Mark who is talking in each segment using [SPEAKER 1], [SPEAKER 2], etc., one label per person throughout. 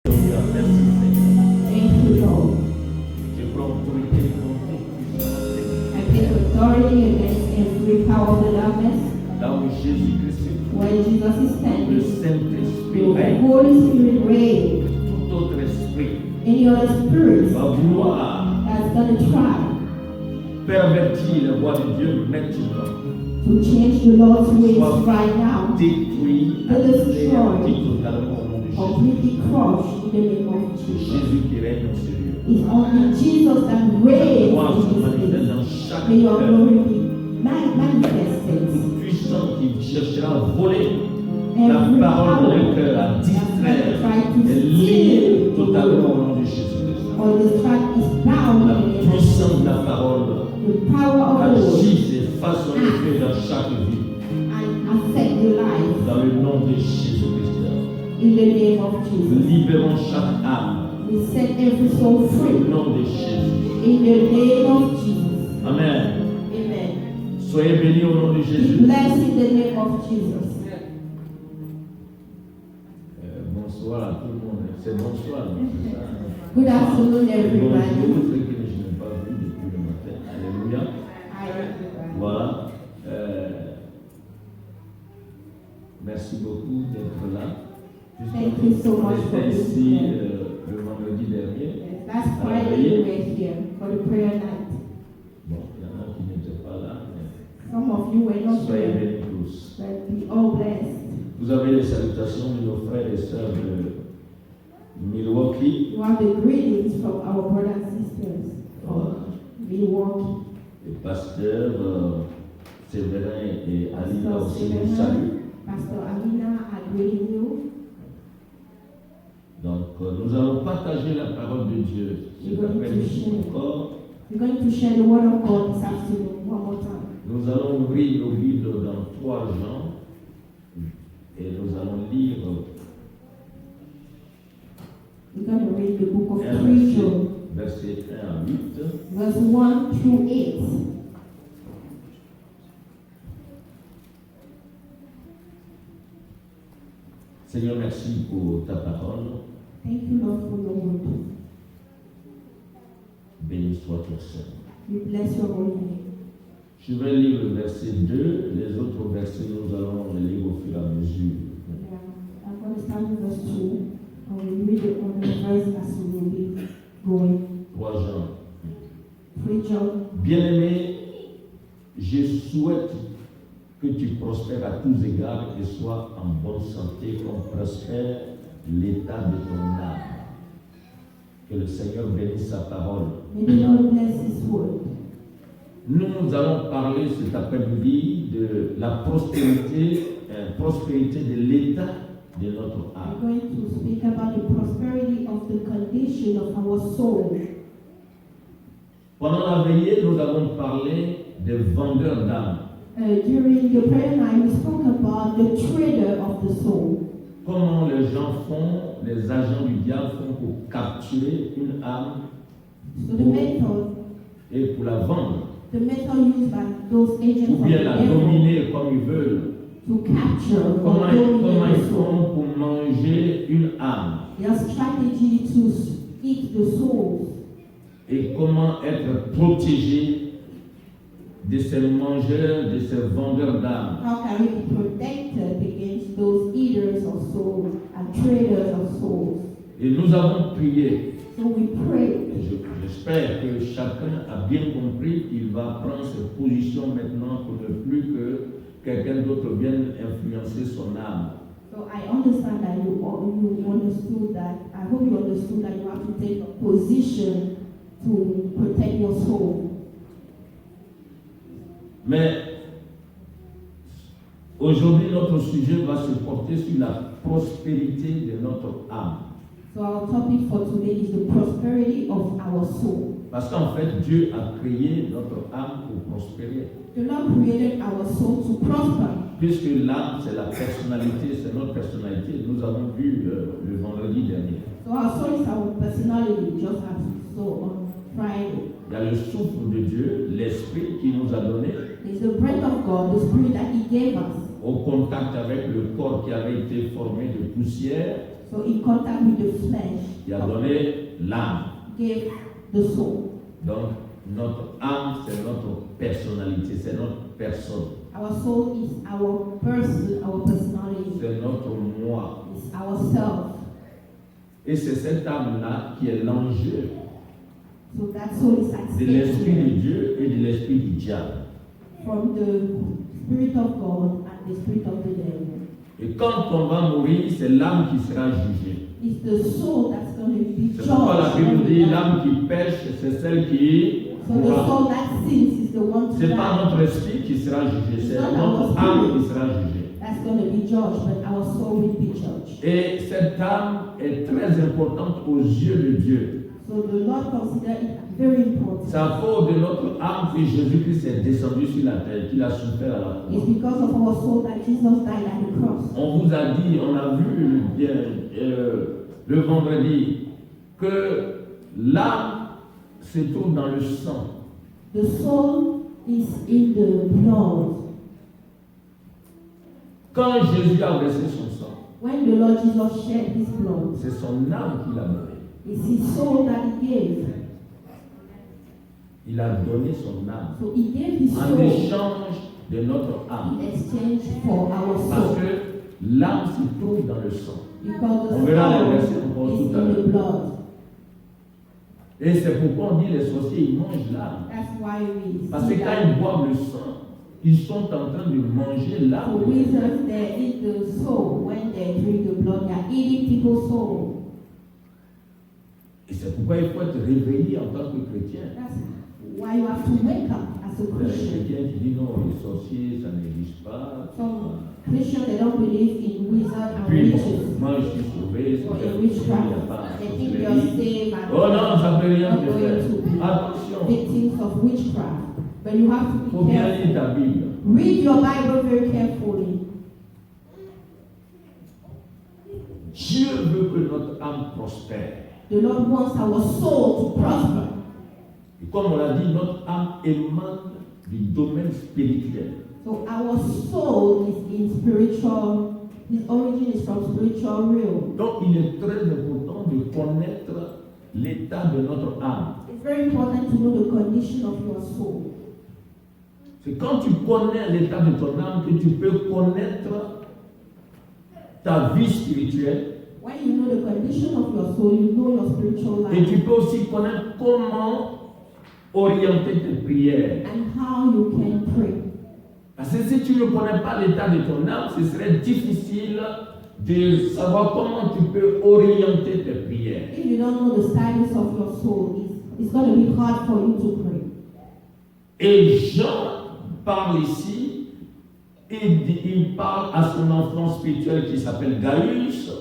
[SPEAKER 1] Alléluia. Merci Seigneur.
[SPEAKER 2] Thank you, Lord.
[SPEAKER 1] Je prends autorité contre toute puissance.
[SPEAKER 2] I take authority against every power of the darkness.
[SPEAKER 1] Là où Jésus-Christ est,
[SPEAKER 2] Where Jesus is
[SPEAKER 1] le
[SPEAKER 2] standing,
[SPEAKER 1] Saint-Esprit
[SPEAKER 2] the
[SPEAKER 1] règne.
[SPEAKER 2] Holy Spirit reigns.
[SPEAKER 1] Tout autre esprit
[SPEAKER 2] Any other spirit
[SPEAKER 1] va vouloir
[SPEAKER 2] that's going to try
[SPEAKER 1] pervertir la voie de Dieu maintenant.
[SPEAKER 2] to change the Lord's ways right now,
[SPEAKER 1] Détruit, anéanti totalement au nom de Jésus.
[SPEAKER 2] completely crushed in the name of
[SPEAKER 1] C'est
[SPEAKER 2] Jesus.
[SPEAKER 1] Jésus qui règne dans ces lieux.
[SPEAKER 2] It's only Jesus that
[SPEAKER 1] La
[SPEAKER 2] reigns
[SPEAKER 1] gloire se
[SPEAKER 2] in this
[SPEAKER 1] manifeste
[SPEAKER 2] place.
[SPEAKER 1] dans chaque
[SPEAKER 2] May your
[SPEAKER 1] cœur.
[SPEAKER 2] glory be manifested.
[SPEAKER 1] Tout puissant qui cherchera à voler
[SPEAKER 2] Every
[SPEAKER 1] la parole de
[SPEAKER 2] power
[SPEAKER 1] leur cœur, à
[SPEAKER 2] that's
[SPEAKER 1] distraire,
[SPEAKER 2] try to
[SPEAKER 1] est lié
[SPEAKER 2] steal
[SPEAKER 1] totalement au nom de Jésus-Christ.
[SPEAKER 2] or distract is bound
[SPEAKER 1] La
[SPEAKER 2] in the name of
[SPEAKER 1] puissance de la parole
[SPEAKER 2] the power of the Lord
[SPEAKER 1] agisse et façonne l'effet dans chaque vie.
[SPEAKER 2] and affect the life
[SPEAKER 1] Dans le nom de Jésus-Christ.
[SPEAKER 2] in the name of Jesus.
[SPEAKER 1] Libérons chaque âme.
[SPEAKER 2] We set every soul
[SPEAKER 1] Au
[SPEAKER 2] free
[SPEAKER 1] nom de Jésus.
[SPEAKER 2] in the name of Jesus.
[SPEAKER 1] Amen.
[SPEAKER 2] Amen.
[SPEAKER 1] Soyez bénis au nom de
[SPEAKER 2] Be
[SPEAKER 1] Jésus.
[SPEAKER 2] blessed in the name of Jesus.
[SPEAKER 1] Bonsoir à tout le monde. C'est bonsoir. Non, c'est ça.
[SPEAKER 2] Good afternoon, everybody.
[SPEAKER 1] Bonjour, ceux que je n'ai pas vus depuis le matin. Alléluia.
[SPEAKER 2] Hi, everybody.
[SPEAKER 1] Voilà. Merci beaucoup d'être là.
[SPEAKER 2] Thank you so much for
[SPEAKER 1] J'étais
[SPEAKER 2] being
[SPEAKER 1] ici
[SPEAKER 2] here.
[SPEAKER 1] le vendredi dernier.
[SPEAKER 2] Yes, last Friday we were here for the prayer night.
[SPEAKER 1] Bon, il y en a qui n'étaient pas là, mais
[SPEAKER 2] Some of you were not
[SPEAKER 1] soyez
[SPEAKER 2] there,
[SPEAKER 1] bénis tous.
[SPEAKER 2] but be all blessed.
[SPEAKER 1] Vous avez les salutations de nos frères et sœurs de Milwaukee,
[SPEAKER 2] You have the greetings from our brothers and sisters from Milwaukee.
[SPEAKER 1] les pasteurs Séverin et Alina
[SPEAKER 2] Pastor
[SPEAKER 1] aussi
[SPEAKER 2] Séverin.
[SPEAKER 1] nous saluent.
[SPEAKER 2] Pastor Amina are greeting you.
[SPEAKER 1] Donc, nous allons partager la parole de Dieu cet après-midi encore.
[SPEAKER 2] We're going to share the word of God this afternoon one more time.
[SPEAKER 1] Nous allons ouvrir nos Bibles dans 3 Jean et nous allons lire
[SPEAKER 2] We're going to read the book of
[SPEAKER 1] un
[SPEAKER 2] 3 John,
[SPEAKER 1] verset 1 à 8.
[SPEAKER 2] verse 1 through 8.
[SPEAKER 1] Seigneur, merci pour ta parole.
[SPEAKER 2] Thank you, Lord, for your word.
[SPEAKER 1] Béni soit ton Seigneur.
[SPEAKER 2] We bless your holy name.
[SPEAKER 1] Je vais lire le verset 2. Les autres versets, nous allons les lire au fur et à mesure.
[SPEAKER 2] I'm going to start with verse 2, and we'll read it on the verse as we will be going.
[SPEAKER 1] 3 Jean.
[SPEAKER 2] 3 John.
[SPEAKER 1] Bien-aimé, je souhaite que tu prospères à tous égards et sois en bonne santé comme prospère l'état de ton âme. Que le Seigneur bénisse sa parole.
[SPEAKER 2] May the Lord bless his word.
[SPEAKER 1] Nous allons parler cet après-midi de la prospérité de l'état de notre
[SPEAKER 2] We're
[SPEAKER 1] âme.
[SPEAKER 2] going to speak about the prosperity of the condition of our soul.
[SPEAKER 1] Pendant la veillée, nous avons parlé des vendeurs d'âme.
[SPEAKER 2] During the prayer night, we spoke about the trader of the soul.
[SPEAKER 1] Comment les gens font, les agents du diable font pour capturer une âme
[SPEAKER 2] So the method
[SPEAKER 1] et pour la vendre,
[SPEAKER 2] used by those agents
[SPEAKER 1] ou
[SPEAKER 2] of
[SPEAKER 1] bien
[SPEAKER 2] the
[SPEAKER 1] la
[SPEAKER 2] devil
[SPEAKER 1] dominer comme ils veulent.
[SPEAKER 2] to capture or
[SPEAKER 1] Comment ils
[SPEAKER 2] dominate the soul.
[SPEAKER 1] font pour manger une âme
[SPEAKER 2] Their strategy to eat the souls.
[SPEAKER 1] et comment être protégé de ces mangeurs, de ces vendeurs d'âme.
[SPEAKER 2] How can we be protected against those eaters of souls and traders of souls?
[SPEAKER 1] Et nous avons prié.
[SPEAKER 2] So we pray.
[SPEAKER 1] Et j'espère que chacun a bien compris qu'il va prendre ses positions maintenant pour ne plus que quelqu'un d'autre vienne influencer son âme.
[SPEAKER 2] So I understand that you understood that. I hope you understood that you have to take a position to protect your soul.
[SPEAKER 1] Mais aujourd'hui, notre sujet va se porter sur la prospérité de notre âme.
[SPEAKER 2] So our topic for today is the prosperity of our soul.
[SPEAKER 1] Parce qu'en fait, Dieu a créé notre âme pour prospérer.
[SPEAKER 2] The Lord created our soul to prosper.
[SPEAKER 1] Puisque l'âme, c'est la personnalité, c'est notre personnalité. Nous avons vu le vendredi dernier.
[SPEAKER 2] So our soul is our personality, just as we saw on Friday.
[SPEAKER 1] Il y a le souffle de Dieu, l'esprit qui nous a donné.
[SPEAKER 2] It's the breath of God, the spirit that He gave us.
[SPEAKER 1] au contact avec le corps qui avait été formé de poussière,
[SPEAKER 2] So in contact with the flesh,
[SPEAKER 1] qui a donné l'âme.
[SPEAKER 2] gave the soul.
[SPEAKER 1] Donc, notre âme, c'est notre personnalité, c'est notre personne,
[SPEAKER 2] Our soul is our person, our personality,
[SPEAKER 1] c'est notre moi.
[SPEAKER 2] is ourself.
[SPEAKER 1] Et c'est cette âme-là qui est l'enjeu
[SPEAKER 2] So that soul is at
[SPEAKER 1] de
[SPEAKER 2] stake
[SPEAKER 1] l'esprit de
[SPEAKER 2] here,
[SPEAKER 1] Dieu et de l'esprit du diable.
[SPEAKER 2] from the Spirit of God and the Spirit of the devil.
[SPEAKER 1] Et quand on va mourir, c'est l'âme qui sera jugée.
[SPEAKER 2] It's the soul that's going to be
[SPEAKER 1] C'est pourquoi la
[SPEAKER 2] judged.
[SPEAKER 1] Bible dit l'âme qui pêche, c'est celle qui
[SPEAKER 2] So the
[SPEAKER 1] mourra.
[SPEAKER 2] soul that sins is the one to
[SPEAKER 1] Ce n'est pas
[SPEAKER 2] die.
[SPEAKER 1] notre esprit qui sera jugé, c'est notre âme qui sera jugée.
[SPEAKER 2] That's going to be judged, but our soul will be judged.
[SPEAKER 1] Et cette âme est très importante aux yeux de Dieu.
[SPEAKER 2] So the Lord considered it very important.
[SPEAKER 1] C'est à cause de notre âme que Jésus-Christ est descendu sur la terre, qu'il a souffert à la croix.
[SPEAKER 2] It's because of our soul that Jesus died at the cross.
[SPEAKER 1] On vous a dit, on a vu le vendredi, que l'âme se trouve dans le sang.
[SPEAKER 2] The soul is in the blood.
[SPEAKER 1] Quand Jésus a versé son sang,
[SPEAKER 2] When the Lord Jesus shed his blood,
[SPEAKER 1] c'est son âme qu'il a donné.
[SPEAKER 2] it's his soul that he gave.
[SPEAKER 1] Il a donné son âme
[SPEAKER 2] So he gave his
[SPEAKER 1] en
[SPEAKER 2] soul
[SPEAKER 1] échange de notre âme.
[SPEAKER 2] in exchange for our
[SPEAKER 1] Parce
[SPEAKER 2] soul.
[SPEAKER 1] que l'âme se trouve dans le sang.
[SPEAKER 2] Because the
[SPEAKER 1] On verra les
[SPEAKER 2] soul
[SPEAKER 1] versets encore
[SPEAKER 2] is
[SPEAKER 1] tout à
[SPEAKER 2] in
[SPEAKER 1] l'heure.
[SPEAKER 2] the blood.
[SPEAKER 1] Et c'est pourquoi on dit les sorciers, ils mangent l'âme.
[SPEAKER 2] That's why we
[SPEAKER 1] Parce que
[SPEAKER 2] see
[SPEAKER 1] quand
[SPEAKER 2] that.
[SPEAKER 1] ils boivent le sang, ils sont en train de manger
[SPEAKER 2] So
[SPEAKER 1] l'âme.
[SPEAKER 2] wizards, they eat the soul. When they drink the blood, they are eating people's soul.
[SPEAKER 1] Et c'est pourquoi il faut être réveillé en tant que chrétien.
[SPEAKER 2] That's why you have to wake up as a
[SPEAKER 1] Les
[SPEAKER 2] Christian.
[SPEAKER 1] chrétiens qui disent non, les sorciers, ça n'existe pas.
[SPEAKER 2] Some Christians, they don't believe in wizards and
[SPEAKER 1] Puis,
[SPEAKER 2] witches
[SPEAKER 1] moi je suis sauvé,
[SPEAKER 2] or
[SPEAKER 1] c'est
[SPEAKER 2] in
[SPEAKER 1] il n'y a
[SPEAKER 2] witchcraft.
[SPEAKER 1] pas
[SPEAKER 2] They
[SPEAKER 1] de
[SPEAKER 2] think they are
[SPEAKER 1] sorcellerie.
[SPEAKER 2] saved and
[SPEAKER 1] Oh non, ça ne peut rien
[SPEAKER 2] not
[SPEAKER 1] te
[SPEAKER 2] going
[SPEAKER 1] faire.
[SPEAKER 2] to be
[SPEAKER 1] Attention,
[SPEAKER 2] victims of witchcraft. But you have
[SPEAKER 1] il
[SPEAKER 2] to
[SPEAKER 1] faut
[SPEAKER 2] be
[SPEAKER 1] bien
[SPEAKER 2] careful.
[SPEAKER 1] lire ta Bible.
[SPEAKER 2] Read your Bible very carefully.
[SPEAKER 1] Dieu veut que notre âme prospère.
[SPEAKER 2] The Lord wants our soul to prosper.
[SPEAKER 1] Et comme on l'a dit, notre âme émane du domaine spirituel.
[SPEAKER 2] So our soul is in spiritual, his origin is from spiritual realm.
[SPEAKER 1] Donc il est très important de connaître l'état de notre âme.
[SPEAKER 2] It's very important to know the condition of your soul.
[SPEAKER 1] C'est quand tu connais l'état de ton âme que tu peux connaître ta vie spirituelle
[SPEAKER 2] When you know the condition of your soul, you know your spiritual
[SPEAKER 1] et
[SPEAKER 2] life
[SPEAKER 1] tu peux aussi connaître comment orienter tes prières.
[SPEAKER 2] and how you can pray.
[SPEAKER 1] Parce que si tu ne connais pas l'état de ton âme, ce serait difficile de savoir comment tu peux orienter tes prières.
[SPEAKER 2] If you don't know the status of your soul, it's going to be hard for you to pray.
[SPEAKER 1] Et Jean parle ici, il parle à son enfant spirituel qui s'appelle Gaius.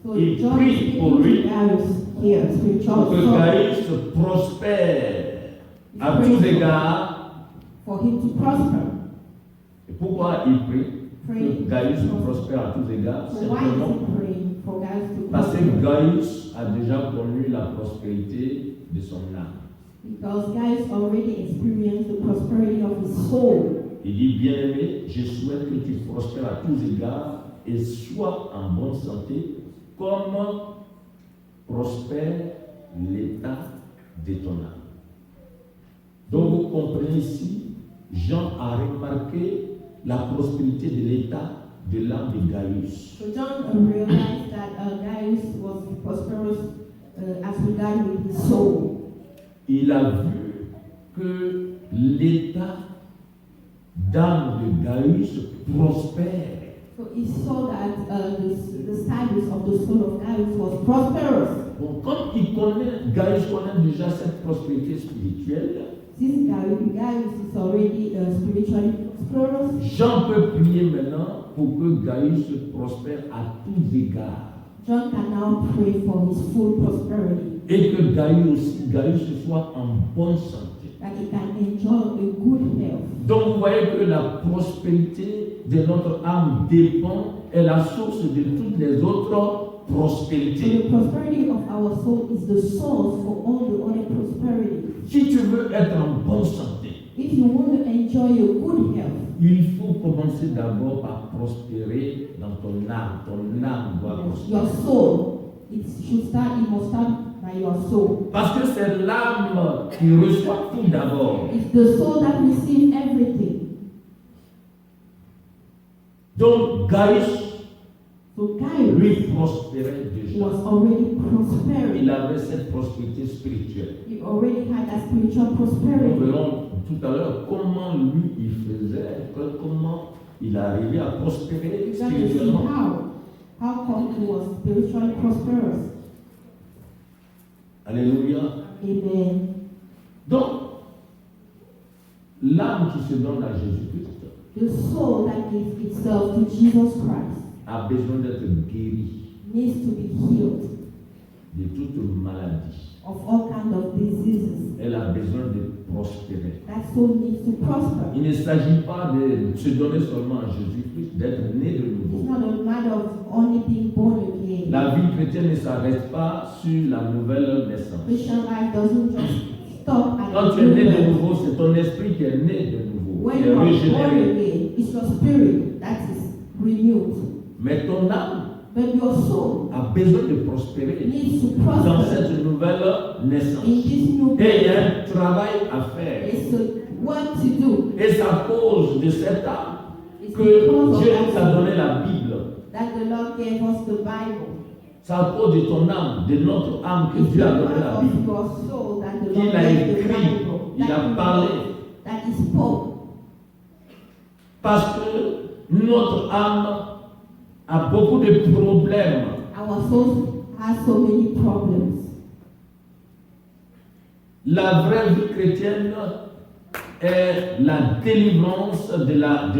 [SPEAKER 2] So
[SPEAKER 1] Il
[SPEAKER 2] John
[SPEAKER 1] prie
[SPEAKER 2] is
[SPEAKER 1] pour
[SPEAKER 2] speaking
[SPEAKER 1] lui
[SPEAKER 2] to Gaius here, spiritual
[SPEAKER 1] pour que
[SPEAKER 2] soul,
[SPEAKER 1] Gaius prospère à tous égards.
[SPEAKER 2] for him to prosper.
[SPEAKER 1] Et pourquoi il prie
[SPEAKER 2] Pray.
[SPEAKER 1] que Gaius prospère à tous égards?
[SPEAKER 2] So why is
[SPEAKER 1] Simplement
[SPEAKER 2] he praying for Gaius to
[SPEAKER 1] parce que
[SPEAKER 2] prosper?
[SPEAKER 1] Gaius a déjà connu la prospérité de son âme.
[SPEAKER 2] Because Gaius already experienced the prosperity of his soul.
[SPEAKER 1] Il dit, bien-aimé, je souhaite que tu prospères à tous égards et sois en bonne santé, comme prospère l'état de ton âme. Donc vous comprenez ici, Jean a remarqué la prospérité de l'état de l'âme de Gaius.
[SPEAKER 2] So John realized that Gaius was prosperous as regard with his soul.
[SPEAKER 1] Il a vu que l'état d'âme de Gaius prospère.
[SPEAKER 2] So he saw that the status of the soul of Gaius was prosperous.
[SPEAKER 1] Bon, comme Gaius connaît déjà cette prospérité spirituelle,
[SPEAKER 2] Since Gaius is already spiritually prosperous,
[SPEAKER 1] Jean peut prier maintenant pour que Gaius prospère à tous égards.
[SPEAKER 2] John can now pray for his full prosperity,
[SPEAKER 1] Et que Gaius soit en bonne santé.
[SPEAKER 2] that he can enjoy a good health.
[SPEAKER 1] Donc vous voyez que la prospérité de notre âme dépend, est la source de toutes les autres
[SPEAKER 2] So
[SPEAKER 1] prospérités.
[SPEAKER 2] the prosperity of our soul is the source for all the other prosperity.
[SPEAKER 1] Si tu veux être en bonne santé,
[SPEAKER 2] If you want to enjoy a good health,
[SPEAKER 1] il faut commencer d'abord par prospérer dans ton âme. Ton âme doit prospérer.
[SPEAKER 2] your soul, it must start by your soul.
[SPEAKER 1] Parce que c'est l'âme qui reçoit tout d'abord.
[SPEAKER 2] It's the soul that receives everything.
[SPEAKER 1] Donc Gaius,
[SPEAKER 2] So Gaius
[SPEAKER 1] lui, prospérait déjà.
[SPEAKER 2] was already prospering.
[SPEAKER 1] Il avait cette prospérité spirituelle.
[SPEAKER 2] He already had that spiritual
[SPEAKER 1] Nous
[SPEAKER 2] prosperity.
[SPEAKER 1] verrons tout à l'heure comment lui il faisait, comment il arrivait à prospérer
[SPEAKER 2] We're going to see
[SPEAKER 1] spirituellement.
[SPEAKER 2] how come he was spiritually prosperous.
[SPEAKER 1] Alléluia.
[SPEAKER 2] Amen.
[SPEAKER 1] Donc, l'âme qui se donne à Jésus-Christ
[SPEAKER 2] The soul that gives itself to Jesus Christ
[SPEAKER 1] a besoin d'être guérie
[SPEAKER 2] needs to be healed
[SPEAKER 1] de toute maladie.
[SPEAKER 2] of all kinds of diseases.
[SPEAKER 1] Elle a besoin de prospérer.
[SPEAKER 2] That soul needs to prosper.
[SPEAKER 1] Il ne s'agit pas de se donner seulement à Jésus-Christ, d'être né de
[SPEAKER 2] It's
[SPEAKER 1] nouveau.
[SPEAKER 2] not a matter of only being born again.
[SPEAKER 1] La vie chrétienne ne s'arrête pas sur la nouvelle naissance.
[SPEAKER 2] Christian life doesn't just stop at
[SPEAKER 1] Quand
[SPEAKER 2] the
[SPEAKER 1] tu es né de
[SPEAKER 2] birth.
[SPEAKER 1] nouveau, c'est ton esprit qui est né de nouveau,
[SPEAKER 2] When
[SPEAKER 1] qui
[SPEAKER 2] you
[SPEAKER 1] est
[SPEAKER 2] are born
[SPEAKER 1] régénéré.
[SPEAKER 2] again, it's your spirit that is renewed.
[SPEAKER 1] Mais ton âme
[SPEAKER 2] But your soul
[SPEAKER 1] a besoin de prospérer
[SPEAKER 2] needs to
[SPEAKER 1] dans
[SPEAKER 2] prosper
[SPEAKER 1] cette nouvelle naissance.
[SPEAKER 2] in this new
[SPEAKER 1] Et il y a
[SPEAKER 2] birth.
[SPEAKER 1] un travail à faire.
[SPEAKER 2] It's a work to do.
[SPEAKER 1] Et c'est à cause de cette âme
[SPEAKER 2] It's
[SPEAKER 1] que
[SPEAKER 2] because
[SPEAKER 1] Dieu
[SPEAKER 2] of
[SPEAKER 1] nous a
[SPEAKER 2] that
[SPEAKER 1] donné la Bible.
[SPEAKER 2] that the Lord gave us the Bible.
[SPEAKER 1] C'est à cause de ton âme, de notre âme que
[SPEAKER 2] It's
[SPEAKER 1] Dieu a donné
[SPEAKER 2] because
[SPEAKER 1] la
[SPEAKER 2] of
[SPEAKER 1] Bible.
[SPEAKER 2] your soul that the
[SPEAKER 1] Il
[SPEAKER 2] Lord
[SPEAKER 1] a
[SPEAKER 2] gave the
[SPEAKER 1] écrit,
[SPEAKER 2] Bible.
[SPEAKER 1] il a
[SPEAKER 2] That
[SPEAKER 1] parlé.
[SPEAKER 2] that He spoke.
[SPEAKER 1] Parce que notre âme a beaucoup de problèmes.
[SPEAKER 2] Our soul has so many problems.
[SPEAKER 1] La vraie vie chrétienne est la délivrance de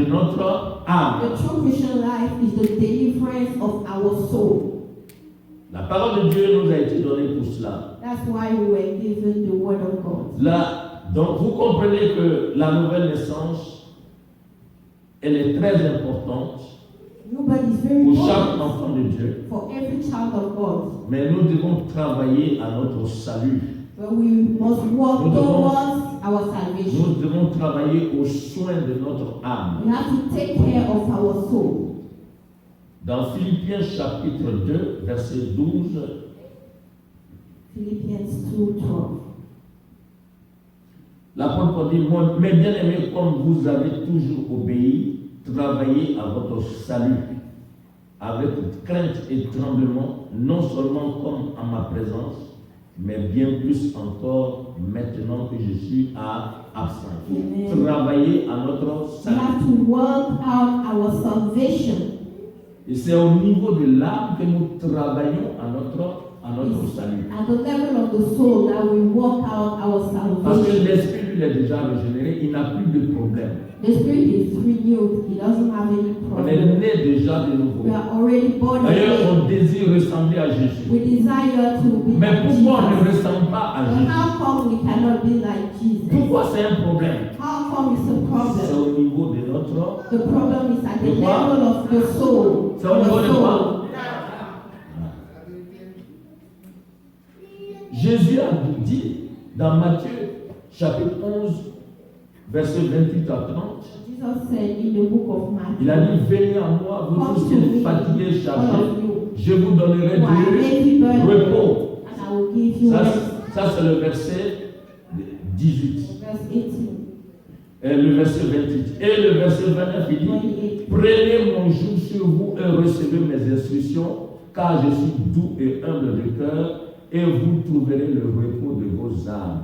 [SPEAKER 1] notre âme.
[SPEAKER 2] The true Christian life is the deliverance of our soul.
[SPEAKER 1] La parole de Dieu nous a été donnée pour cela.
[SPEAKER 2] That's why we were given the Word of God.
[SPEAKER 1] Là, donc vous comprenez que la nouvelle naissance, elle est très importante
[SPEAKER 2] Nobody is very
[SPEAKER 1] pour chaque
[SPEAKER 2] important
[SPEAKER 1] enfant de Dieu.
[SPEAKER 2] for every child of God.
[SPEAKER 1] Mais nous devons travailler à notre salut.
[SPEAKER 2] But we must walk
[SPEAKER 1] Nous devons-
[SPEAKER 2] towards our salvation.
[SPEAKER 1] Nous devons travailler aux soins de notre âme.
[SPEAKER 2] We have to take care of our soul.
[SPEAKER 1] Dans Philippiens chapitre 2, verset 12,
[SPEAKER 2] Philippians 2:12.
[SPEAKER 1] l'apôtre Paul dit, mes bien-aimés, comme vous avez toujours obéi, travaillez à votre salut avec crainte et tremblement, non seulement comme en ma présence, mais bien plus encore maintenant que je suis absent.
[SPEAKER 2] Amen.
[SPEAKER 1] Travaillez à notre
[SPEAKER 2] We
[SPEAKER 1] salut.
[SPEAKER 2] have to work out our salvation.
[SPEAKER 1] Et c'est au niveau de l'âme que nous travaillons à notre salut.
[SPEAKER 2] At the level of the soul that we work out our
[SPEAKER 1] Parce que
[SPEAKER 2] salvation.
[SPEAKER 1] l'esprit, lui, est déjà régénéré, il n'a plus de problème.
[SPEAKER 2] The spirit is renewed. It doesn't have any
[SPEAKER 1] On est
[SPEAKER 2] problem.
[SPEAKER 1] né déjà de
[SPEAKER 2] We
[SPEAKER 1] nouveau.
[SPEAKER 2] are already born
[SPEAKER 1] D'ailleurs,
[SPEAKER 2] again.
[SPEAKER 1] on désire ressembler à Jésus.
[SPEAKER 2] We desire to be
[SPEAKER 1] Mais
[SPEAKER 2] like
[SPEAKER 1] pourquoi on ne
[SPEAKER 2] Jesus.
[SPEAKER 1] ressemble pas à
[SPEAKER 2] But
[SPEAKER 1] Jésus?
[SPEAKER 2] how come we cannot be like Jesus?
[SPEAKER 1] Pourquoi c'est un problème?
[SPEAKER 2] How come it's a
[SPEAKER 1] C'est
[SPEAKER 2] problem?
[SPEAKER 1] au niveau de notre...
[SPEAKER 2] The problem is at the
[SPEAKER 1] De quoi?
[SPEAKER 2] level of the soul.
[SPEAKER 1] C'est au niveau de
[SPEAKER 2] Our
[SPEAKER 1] quoi?
[SPEAKER 2] soul.
[SPEAKER 1] Jésus a dit dans Matthieu chapitre 11, verset 28 à 30,
[SPEAKER 2] Jesus said in the book of Matthew,
[SPEAKER 1] il a dit, venez à moi, vous tous qui êtes fatigués,
[SPEAKER 2] all
[SPEAKER 1] chargés,
[SPEAKER 2] of you,
[SPEAKER 1] je vous donnerai
[SPEAKER 2] who are
[SPEAKER 1] du
[SPEAKER 2] heavy burden,
[SPEAKER 1] repos.
[SPEAKER 2] and I will give you rest.
[SPEAKER 1] Ça c'est le verset 18.
[SPEAKER 2] Verse 18,
[SPEAKER 1] Et le verset 28. Et le verset 29, il dit,
[SPEAKER 2] 28.
[SPEAKER 1] prenez mon joug sur vous et recevez mes instructions, car je suis doux et humble de cœur, et vous trouverez le repos de vos âmes.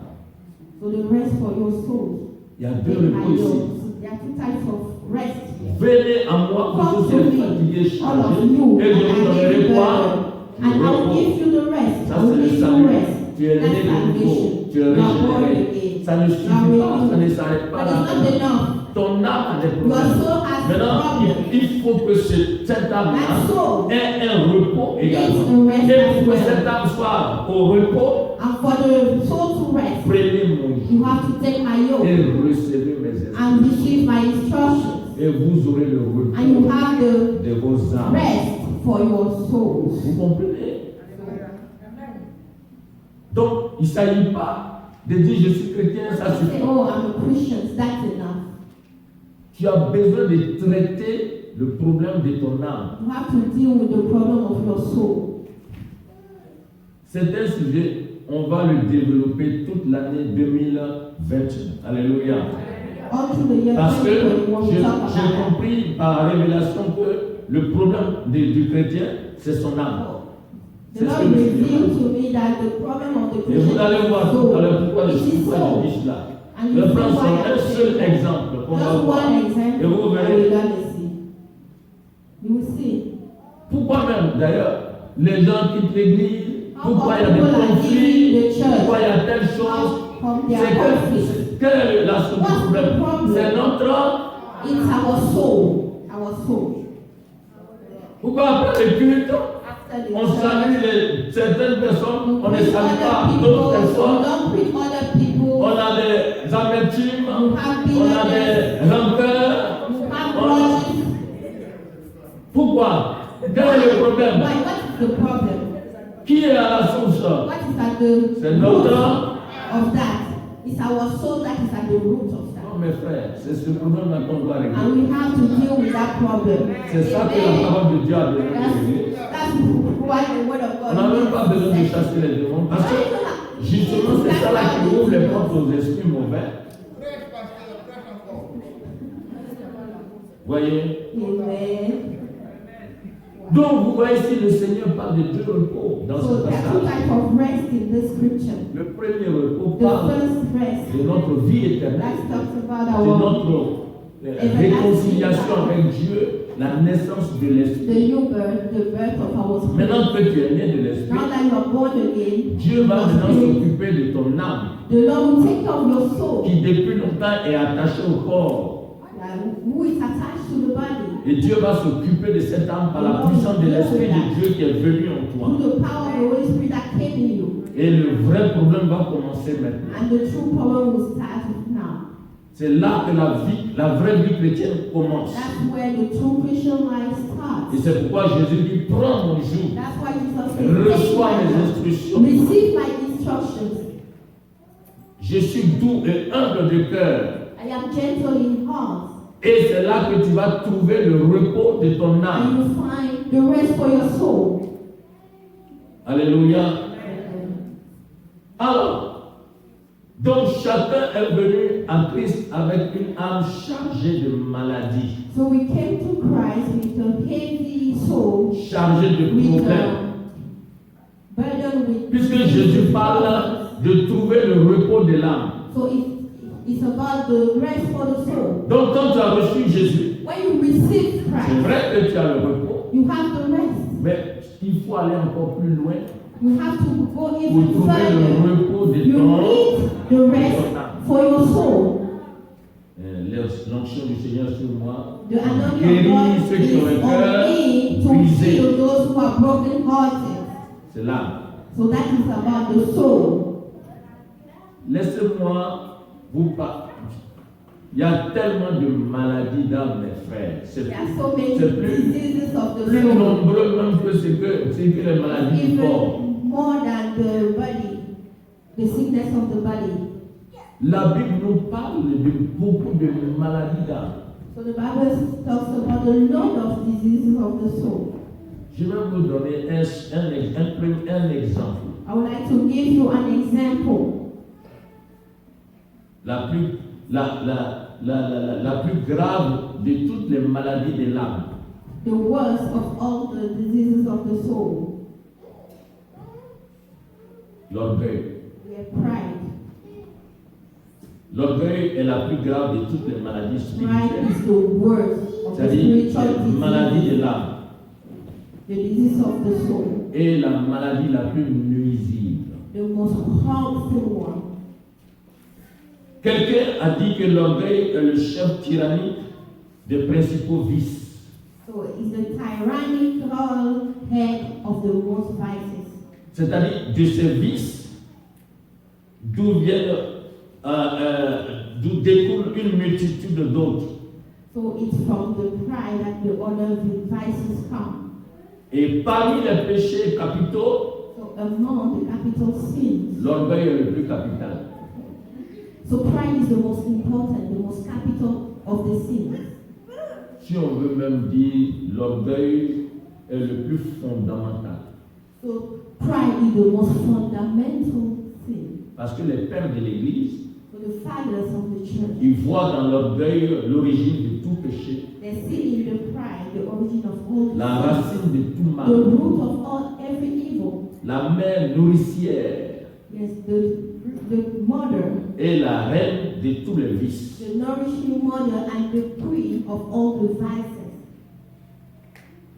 [SPEAKER 2] So the rest for your souls.
[SPEAKER 1] Il y a deux
[SPEAKER 2] They
[SPEAKER 1] repos
[SPEAKER 2] are
[SPEAKER 1] ici.
[SPEAKER 2] yours. There are two types of rest here.
[SPEAKER 1] Venez à moi, vous tous qui êtes fatigués,
[SPEAKER 2] All of
[SPEAKER 1] chargés,
[SPEAKER 2] you,
[SPEAKER 1] et je
[SPEAKER 2] and
[SPEAKER 1] vous
[SPEAKER 2] I
[SPEAKER 1] donnerai
[SPEAKER 2] give you
[SPEAKER 1] quoi?
[SPEAKER 2] burden,
[SPEAKER 1] Le
[SPEAKER 2] and I will
[SPEAKER 1] repos.
[SPEAKER 2] give you the rest.
[SPEAKER 1] Ça,
[SPEAKER 2] I will
[SPEAKER 1] c'est le
[SPEAKER 2] give you
[SPEAKER 1] salut.
[SPEAKER 2] rest.
[SPEAKER 1] Tu es né
[SPEAKER 2] That's
[SPEAKER 1] de nouveau,
[SPEAKER 2] salvation.
[SPEAKER 1] tu es
[SPEAKER 2] You are born
[SPEAKER 1] régénéré.
[SPEAKER 2] again.
[SPEAKER 1] Ça ne suffit pas, ça ne s'arrête pas
[SPEAKER 2] But it's not
[SPEAKER 1] là.
[SPEAKER 2] enough.
[SPEAKER 1] Ton âme a des
[SPEAKER 2] Your
[SPEAKER 1] problèmes.
[SPEAKER 2] soul has
[SPEAKER 1] Maintenant,
[SPEAKER 2] problems.
[SPEAKER 1] il faut que cette
[SPEAKER 2] That
[SPEAKER 1] âme-là
[SPEAKER 2] soul
[SPEAKER 1] ait un repos également.
[SPEAKER 2] needs a rest
[SPEAKER 1] Et
[SPEAKER 2] as
[SPEAKER 1] pour que
[SPEAKER 2] well.
[SPEAKER 1] cette âme soit au repos,
[SPEAKER 2] And for the soul to rest,
[SPEAKER 1] prenez mon
[SPEAKER 2] you
[SPEAKER 1] joug
[SPEAKER 2] have to take my yoke
[SPEAKER 1] et recevez mes
[SPEAKER 2] and
[SPEAKER 1] instructions.
[SPEAKER 2] receive my instructions.
[SPEAKER 1] Et vous aurez le
[SPEAKER 2] And you
[SPEAKER 1] repos
[SPEAKER 2] have the
[SPEAKER 1] de vos âmes.
[SPEAKER 2] rest for your souls.
[SPEAKER 1] Vous comprenez? Donc, il ne s'agit pas de dire je suis chrétien, ça
[SPEAKER 2] Say,
[SPEAKER 1] suffit.
[SPEAKER 2] oh, I'm a Christian, that's enough.
[SPEAKER 1] Tu as besoin de traiter le problème de ton âme.
[SPEAKER 2] You have to deal with the problem of your soul.
[SPEAKER 1] C'est un sujet, on va le développer toute l'année 2021. Alléluia.
[SPEAKER 2] All through the year
[SPEAKER 1] Parce que
[SPEAKER 2] 2021, we
[SPEAKER 1] j'ai
[SPEAKER 2] talk about that.
[SPEAKER 1] compris par révélation que le problème du chrétien, c'est son âme.
[SPEAKER 2] The
[SPEAKER 1] C'est ce
[SPEAKER 2] Lord
[SPEAKER 1] que je suis
[SPEAKER 2] revealed
[SPEAKER 1] dit.
[SPEAKER 2] to me that the problem of the
[SPEAKER 1] Et
[SPEAKER 2] Christian
[SPEAKER 1] vous allez voir
[SPEAKER 2] is
[SPEAKER 1] tout à l'heure
[SPEAKER 2] soul.
[SPEAKER 1] pourquoi
[SPEAKER 2] It
[SPEAKER 1] je
[SPEAKER 2] is
[SPEAKER 1] dis
[SPEAKER 2] soul.
[SPEAKER 1] cela.
[SPEAKER 2] And
[SPEAKER 1] Je
[SPEAKER 2] you
[SPEAKER 1] vais
[SPEAKER 2] see
[SPEAKER 1] prendre
[SPEAKER 2] why
[SPEAKER 1] un
[SPEAKER 2] I'm
[SPEAKER 1] seul
[SPEAKER 2] saying that.
[SPEAKER 1] exemple qu'on va
[SPEAKER 2] Just
[SPEAKER 1] voir.
[SPEAKER 2] one example,
[SPEAKER 1] Et vous
[SPEAKER 2] and
[SPEAKER 1] verrez.
[SPEAKER 2] we're gonna see. You will see.
[SPEAKER 1] Pourquoi même, d'ailleurs, les gens quittent l'église? Pourquoi il y a des
[SPEAKER 2] People are
[SPEAKER 1] conflits?
[SPEAKER 2] leaving the church.
[SPEAKER 1] Pourquoi il y a telle chose?
[SPEAKER 2] How come they
[SPEAKER 1] C'est
[SPEAKER 2] are
[SPEAKER 1] que,
[SPEAKER 2] conflict?
[SPEAKER 1] quelle est la source du
[SPEAKER 2] What's the
[SPEAKER 1] problème?
[SPEAKER 2] problem?
[SPEAKER 1] C'est notre.
[SPEAKER 2] It's our soul. Our soul.
[SPEAKER 1] Pourquoi après le culte,
[SPEAKER 2] After the
[SPEAKER 1] on
[SPEAKER 2] church,
[SPEAKER 1] salue certaines personnes, on ne
[SPEAKER 2] preach
[SPEAKER 1] salue pas
[SPEAKER 2] other
[SPEAKER 1] d'autres
[SPEAKER 2] people,
[SPEAKER 1] personnes.
[SPEAKER 2] don't preach other people.
[SPEAKER 1] On a des amertumes,
[SPEAKER 2] You have
[SPEAKER 1] on a des rancœurs.
[SPEAKER 2] You have
[SPEAKER 1] on-
[SPEAKER 2] grudges.
[SPEAKER 1] Pourquoi? Quel est le problème?
[SPEAKER 2] Why? What is the problem?
[SPEAKER 1] Qui est à la source?
[SPEAKER 2] What is at the
[SPEAKER 1] C'est
[SPEAKER 2] root
[SPEAKER 1] notre.
[SPEAKER 2] of that? It's our soul that is at the root of that.
[SPEAKER 1] Non, mes frères, c'est ce problème qu'on doit régler.
[SPEAKER 2] And we have to deal with that problem.
[SPEAKER 1] C'est ça que la parole de Dieu a besoin de régler.
[SPEAKER 2] That's why the word of
[SPEAKER 1] On
[SPEAKER 2] God
[SPEAKER 1] n'a même pas besoin de
[SPEAKER 2] needs.
[SPEAKER 1] chasser les démons. Parce que justement, c'est ça là qui ouvre les portes aux esprits mauvais. Voyez?
[SPEAKER 2] Amen.
[SPEAKER 1] Donc, vous voyez ici, le Seigneur parle de deux repos dans
[SPEAKER 2] So
[SPEAKER 1] ce
[SPEAKER 2] there are two
[SPEAKER 1] passage.
[SPEAKER 2] types of rest in this scripture.
[SPEAKER 1] Le premier repos
[SPEAKER 2] The
[SPEAKER 1] parle
[SPEAKER 2] first rest
[SPEAKER 1] de notre vie éternelle,
[SPEAKER 2] that talks about
[SPEAKER 1] de
[SPEAKER 2] our
[SPEAKER 1] notre réconciliation avec Dieu, la naissance de l'Esprit.
[SPEAKER 2] the new birth, the birth of our spirit.
[SPEAKER 1] Maintenant que tu es né de l'Esprit,
[SPEAKER 2] Now that you are born again,
[SPEAKER 1] Dieu va
[SPEAKER 2] your
[SPEAKER 1] maintenant
[SPEAKER 2] spirit,
[SPEAKER 1] s'occuper de ton âme,
[SPEAKER 2] the Lord will take care of your soul,
[SPEAKER 1] qui depuis longtemps est attachée au corps.
[SPEAKER 2] who is attached to the body.
[SPEAKER 1] Et Dieu va s'occuper de cette âme par la puissance de l'Esprit de Dieu qui est venu en toi.
[SPEAKER 2] Through the power of the Holy Spirit that came in you.
[SPEAKER 1] Et le vrai problème va commencer maintenant.
[SPEAKER 2] And the true power will start now.
[SPEAKER 1] C'est là que la vraie vie chrétienne commence.
[SPEAKER 2] That's where the true Christian life
[SPEAKER 1] Et
[SPEAKER 2] starts.
[SPEAKER 1] c'est pourquoi Jésus dit, prends mon joug,
[SPEAKER 2] That's why Jesus said, "Take
[SPEAKER 1] reçois
[SPEAKER 2] my
[SPEAKER 1] mes
[SPEAKER 2] yoke,
[SPEAKER 1] instructions.
[SPEAKER 2] receive my instructions.
[SPEAKER 1] Je suis doux et humble de cœur.
[SPEAKER 2] I am gentle in heart,
[SPEAKER 1] Et c'est là que tu vas trouver le repos de ton
[SPEAKER 2] and
[SPEAKER 1] âme.
[SPEAKER 2] you find the rest for your soul."
[SPEAKER 1] Alléluia. Alors, donc chacun est venu à Christ avec une âme chargée de maladie,
[SPEAKER 2] So we came to Christ with a heavy soul,
[SPEAKER 1] chargée de
[SPEAKER 2] with
[SPEAKER 1] problèmes.
[SPEAKER 2] a burden with.
[SPEAKER 1] Puisque Jésus parle de trouver le repos de l'âme.
[SPEAKER 2] So it's about the rest for the soul.
[SPEAKER 1] Donc quand tu as reçu Jésus,
[SPEAKER 2] When you receive
[SPEAKER 1] c'est
[SPEAKER 2] Christ,
[SPEAKER 1] vrai que tu as le repos,
[SPEAKER 2] you have the rest.
[SPEAKER 1] mais il faut aller encore plus loin
[SPEAKER 2] You have to go
[SPEAKER 1] pour
[SPEAKER 2] even
[SPEAKER 1] trouver le
[SPEAKER 2] further.
[SPEAKER 1] repos de
[SPEAKER 2] You
[SPEAKER 1] ton
[SPEAKER 2] need the rest for your soul.
[SPEAKER 1] L'onction du Seigneur sur moi
[SPEAKER 2] The anointing of
[SPEAKER 1] guérit
[SPEAKER 2] God
[SPEAKER 1] ceux qui ont le
[SPEAKER 2] is on
[SPEAKER 1] cœur
[SPEAKER 2] me to
[SPEAKER 1] brisé.
[SPEAKER 2] heal those who are broken hearted.
[SPEAKER 1] C'est là.
[SPEAKER 2] So that is about the soul.
[SPEAKER 1] Laissez-moi vous parler. Il y a tellement de maladies dans mes frères. C'est
[SPEAKER 2] There are so many
[SPEAKER 1] c'est plus
[SPEAKER 2] diseases of the soul.
[SPEAKER 1] nombreux même que ce que les maladies du corps.
[SPEAKER 2] Even more than the body, the sickness of the body.
[SPEAKER 1] La Bible nous parle de beaucoup de maladies d'âme.
[SPEAKER 2] So the Bible talks about the lot of diseases of the soul.
[SPEAKER 1] Je vais vous donner un exemple.
[SPEAKER 2] I would like to give you an example.
[SPEAKER 1] La plus grave de toutes les maladies de l'âme.
[SPEAKER 2] The worst of all the diseases of the soul.
[SPEAKER 1] L'orgueil.
[SPEAKER 2] We have pride.
[SPEAKER 1] L'orgueil est la plus grave de toutes les maladies
[SPEAKER 2] Pride
[SPEAKER 1] spirituelles.
[SPEAKER 2] is the worst of the
[SPEAKER 1] C'est-à-dire
[SPEAKER 2] spiritual
[SPEAKER 1] la maladie de
[SPEAKER 2] disease.
[SPEAKER 1] l'âme
[SPEAKER 2] The disease of the soul.
[SPEAKER 1] est la maladie la plus nuisible.
[SPEAKER 2] The most harmful one.
[SPEAKER 1] Quelqu'un a dit que l'orgueil est le chef tyrannique des principaux vices.
[SPEAKER 2] So it's the tyrannical head of the most vices.
[SPEAKER 1] C'est-à-dire de ces vices d'où découle une multitude d'autres.
[SPEAKER 2] So it's from the pride that the other vices come.
[SPEAKER 1] Et parmi les péchés capitaux,
[SPEAKER 2] So among the capital sins,
[SPEAKER 1] l'orgueil est le plus capital.
[SPEAKER 2] So pride is the most important, the most capital of the sins.
[SPEAKER 1] Si on veut même dire, l'orgueil est le plus fondamental.
[SPEAKER 2] So pride is the most fundamental sin.
[SPEAKER 1] Parce que les pères de l'Église,
[SPEAKER 2] So the fathers of the church,
[SPEAKER 1] ils voient dans l'orgueil l'origine de tout péché,
[SPEAKER 2] they see in the pride the origin of all
[SPEAKER 1] la
[SPEAKER 2] sin,
[SPEAKER 1] racine de tout
[SPEAKER 2] the
[SPEAKER 1] mal,
[SPEAKER 2] root of all every evil.
[SPEAKER 1] la mère nourricière
[SPEAKER 2] Yes, the mother,
[SPEAKER 1] et la reine de tous les vices.
[SPEAKER 2] the nourishing mother and the queen of all the vices.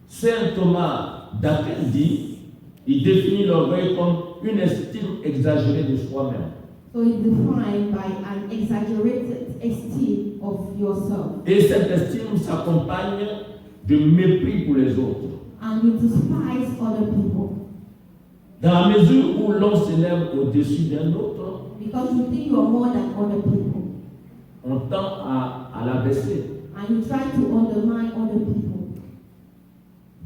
[SPEAKER 1] Saint Thomas d'Aquin dit, il définit l'orgueil comme une estime exagérée de soi-même.
[SPEAKER 2] So it's defined by an exaggerated esteem of yourself.
[SPEAKER 1] Et cette estime s'accompagne de mépris pour les autres.
[SPEAKER 2] And you despise other people.
[SPEAKER 1] Dans la mesure où l'on s'élève au-dessus d'un autre,
[SPEAKER 2] Because you think you are more than other people.
[SPEAKER 1] on tend à l'abaisser.
[SPEAKER 2] And you try to undermine other people.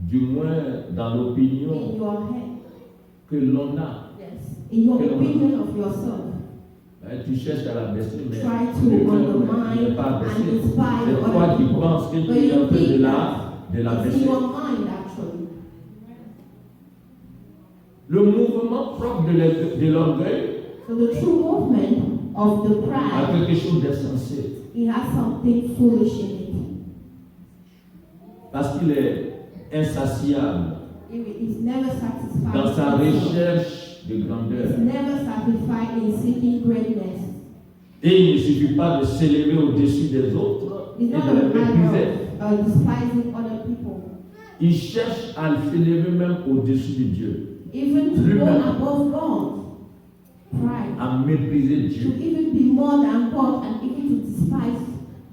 [SPEAKER 1] Du moins dans
[SPEAKER 2] In
[SPEAKER 1] l'opinion
[SPEAKER 2] your head.
[SPEAKER 1] que l'on a.
[SPEAKER 2] Yes. In your opinion of yourself.
[SPEAKER 1] Tu cherches à l'abaisser, mais
[SPEAKER 2] Try to
[SPEAKER 1] lui-même
[SPEAKER 2] undermine
[SPEAKER 1] n'est pas abaissé.
[SPEAKER 2] and despise
[SPEAKER 1] C'est toi
[SPEAKER 2] other
[SPEAKER 1] qui
[SPEAKER 2] people.
[SPEAKER 1] penses que
[SPEAKER 2] But
[SPEAKER 1] tu es en
[SPEAKER 2] you
[SPEAKER 1] train
[SPEAKER 2] think
[SPEAKER 1] de
[SPEAKER 2] that it's
[SPEAKER 1] l'abaisser.
[SPEAKER 2] in your mind actually.
[SPEAKER 1] Le mouvement propre de l'orgueil
[SPEAKER 2] So the true movement of the
[SPEAKER 1] a
[SPEAKER 2] pride,
[SPEAKER 1] quelque chose d'insensé.
[SPEAKER 2] it has something foolish in it.
[SPEAKER 1] Parce qu'il est insatiable
[SPEAKER 2] It's never satisfied.
[SPEAKER 1] dans sa recherche de
[SPEAKER 2] It's
[SPEAKER 1] grandeur.
[SPEAKER 2] never satisfied in seeking greatness.
[SPEAKER 1] Et il ne suffit pas de s'élever au-dessus des autres et
[SPEAKER 2] It's
[SPEAKER 1] de
[SPEAKER 2] not
[SPEAKER 1] les
[SPEAKER 2] a
[SPEAKER 1] mépriser.
[SPEAKER 2] matter of despising other people.
[SPEAKER 1] Il cherche à s'élever même au-dessus de Dieu,
[SPEAKER 2] Even to go
[SPEAKER 1] Lui-même.
[SPEAKER 2] above God. Pride.
[SPEAKER 1] à mépriser
[SPEAKER 2] To
[SPEAKER 1] Dieu.
[SPEAKER 2] even be more than God and even to despise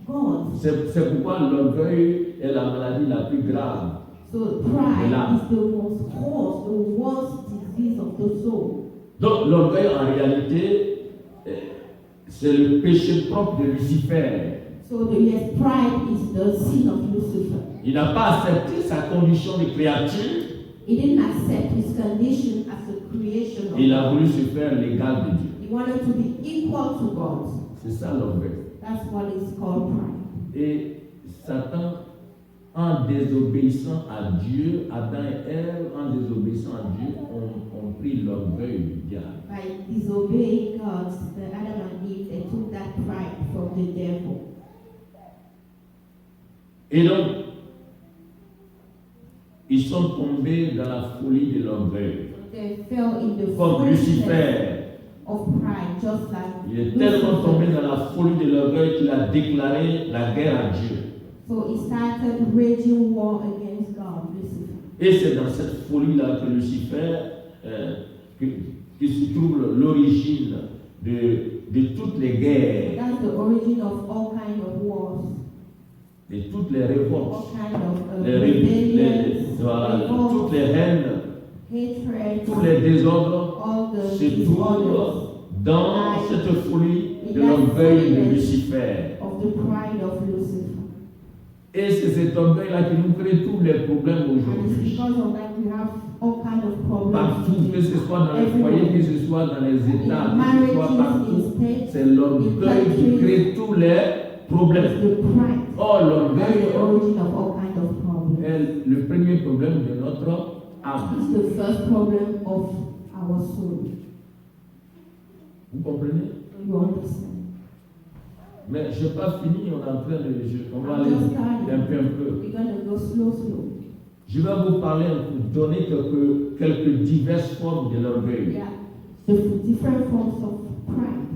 [SPEAKER 2] God.
[SPEAKER 1] C'est pourquoi l'orgueil est la maladie la plus grave.
[SPEAKER 2] So pride
[SPEAKER 1] Là.
[SPEAKER 2] is the most cause, the worst disease of the soul.
[SPEAKER 1] Donc l'orgueil en réalité, c'est le péché propre de Lucifer.
[SPEAKER 2] So the yes, pride is the sin of Lucifer.
[SPEAKER 1] Il n'a pas accepté sa condition de créature.
[SPEAKER 2] He didn't accept his condition as a creation of
[SPEAKER 1] Il a
[SPEAKER 2] God.
[SPEAKER 1] voulu se faire l'égal de Dieu.
[SPEAKER 2] He wanted to be equal to God.
[SPEAKER 1] C'est ça l'orgueil.
[SPEAKER 2] That's what is called pride.
[SPEAKER 1] Et Satan, en désobéissant à Dieu, Adam et Ève, en désobéissant à Dieu, ont pris l'orgueil du diable.
[SPEAKER 2] By disobeying God, the Adam and Eve, they took that pride from the devil.
[SPEAKER 1] Et donc, ils sont tombés dans la folie de l'orgueil.
[SPEAKER 2] They fell in the
[SPEAKER 1] Comme
[SPEAKER 2] foolishness
[SPEAKER 1] Lucifer,
[SPEAKER 2] of pride, just like
[SPEAKER 1] il est tellement tombé
[SPEAKER 2] Lucifer.
[SPEAKER 1] dans la folie de l'orgueil qu'il a déclaré la guerre à Dieu.
[SPEAKER 2] So he started waging war against God, Lucifer.
[SPEAKER 1] Et c'est dans cette folie-là que Lucifer, que se trouve l'origine de toutes les guerres,
[SPEAKER 2] That's the origin of all kinds of wars,
[SPEAKER 1] de toutes les
[SPEAKER 2] all
[SPEAKER 1] révoltes,
[SPEAKER 2] kinds of
[SPEAKER 1] les
[SPEAKER 2] rebellions,
[SPEAKER 1] voilà,
[SPEAKER 2] revolts,
[SPEAKER 1] toutes les haines,
[SPEAKER 2] hatred,
[SPEAKER 1] tous les désordres
[SPEAKER 2] all the
[SPEAKER 1] se
[SPEAKER 2] disorders
[SPEAKER 1] trouvent dans cette folie de l'orgueil de Lucifer.
[SPEAKER 2] of the pride of Lucifer.
[SPEAKER 1] Et c'est cet orgueil-là qui nous crée tous les problèmes
[SPEAKER 2] And it's
[SPEAKER 1] aujourd'hui.
[SPEAKER 2] because of that we have all kinds of problems.
[SPEAKER 1] Partout, que ce soit dans les foyers, que ce soit dans les États, que ce soit partout, c'est l'orgueil qui crée tous les problèmes.
[SPEAKER 2] It's the pride.
[SPEAKER 1] Or,
[SPEAKER 2] That's
[SPEAKER 1] l'orgueil
[SPEAKER 2] the origin of all kinds of problems.
[SPEAKER 1] est le premier problème de notre âme.
[SPEAKER 2] It's the first problem of our soul.
[SPEAKER 1] Vous comprenez?
[SPEAKER 2] You understand?
[SPEAKER 1] Mais je n'ai pas fini, on est en train de. On va aller un peu.
[SPEAKER 2] We're going to go slow.
[SPEAKER 1] Je vais vous parler, vous donner quelques diverses formes de l'orgueil.
[SPEAKER 2] Yeah. The different forms of pride.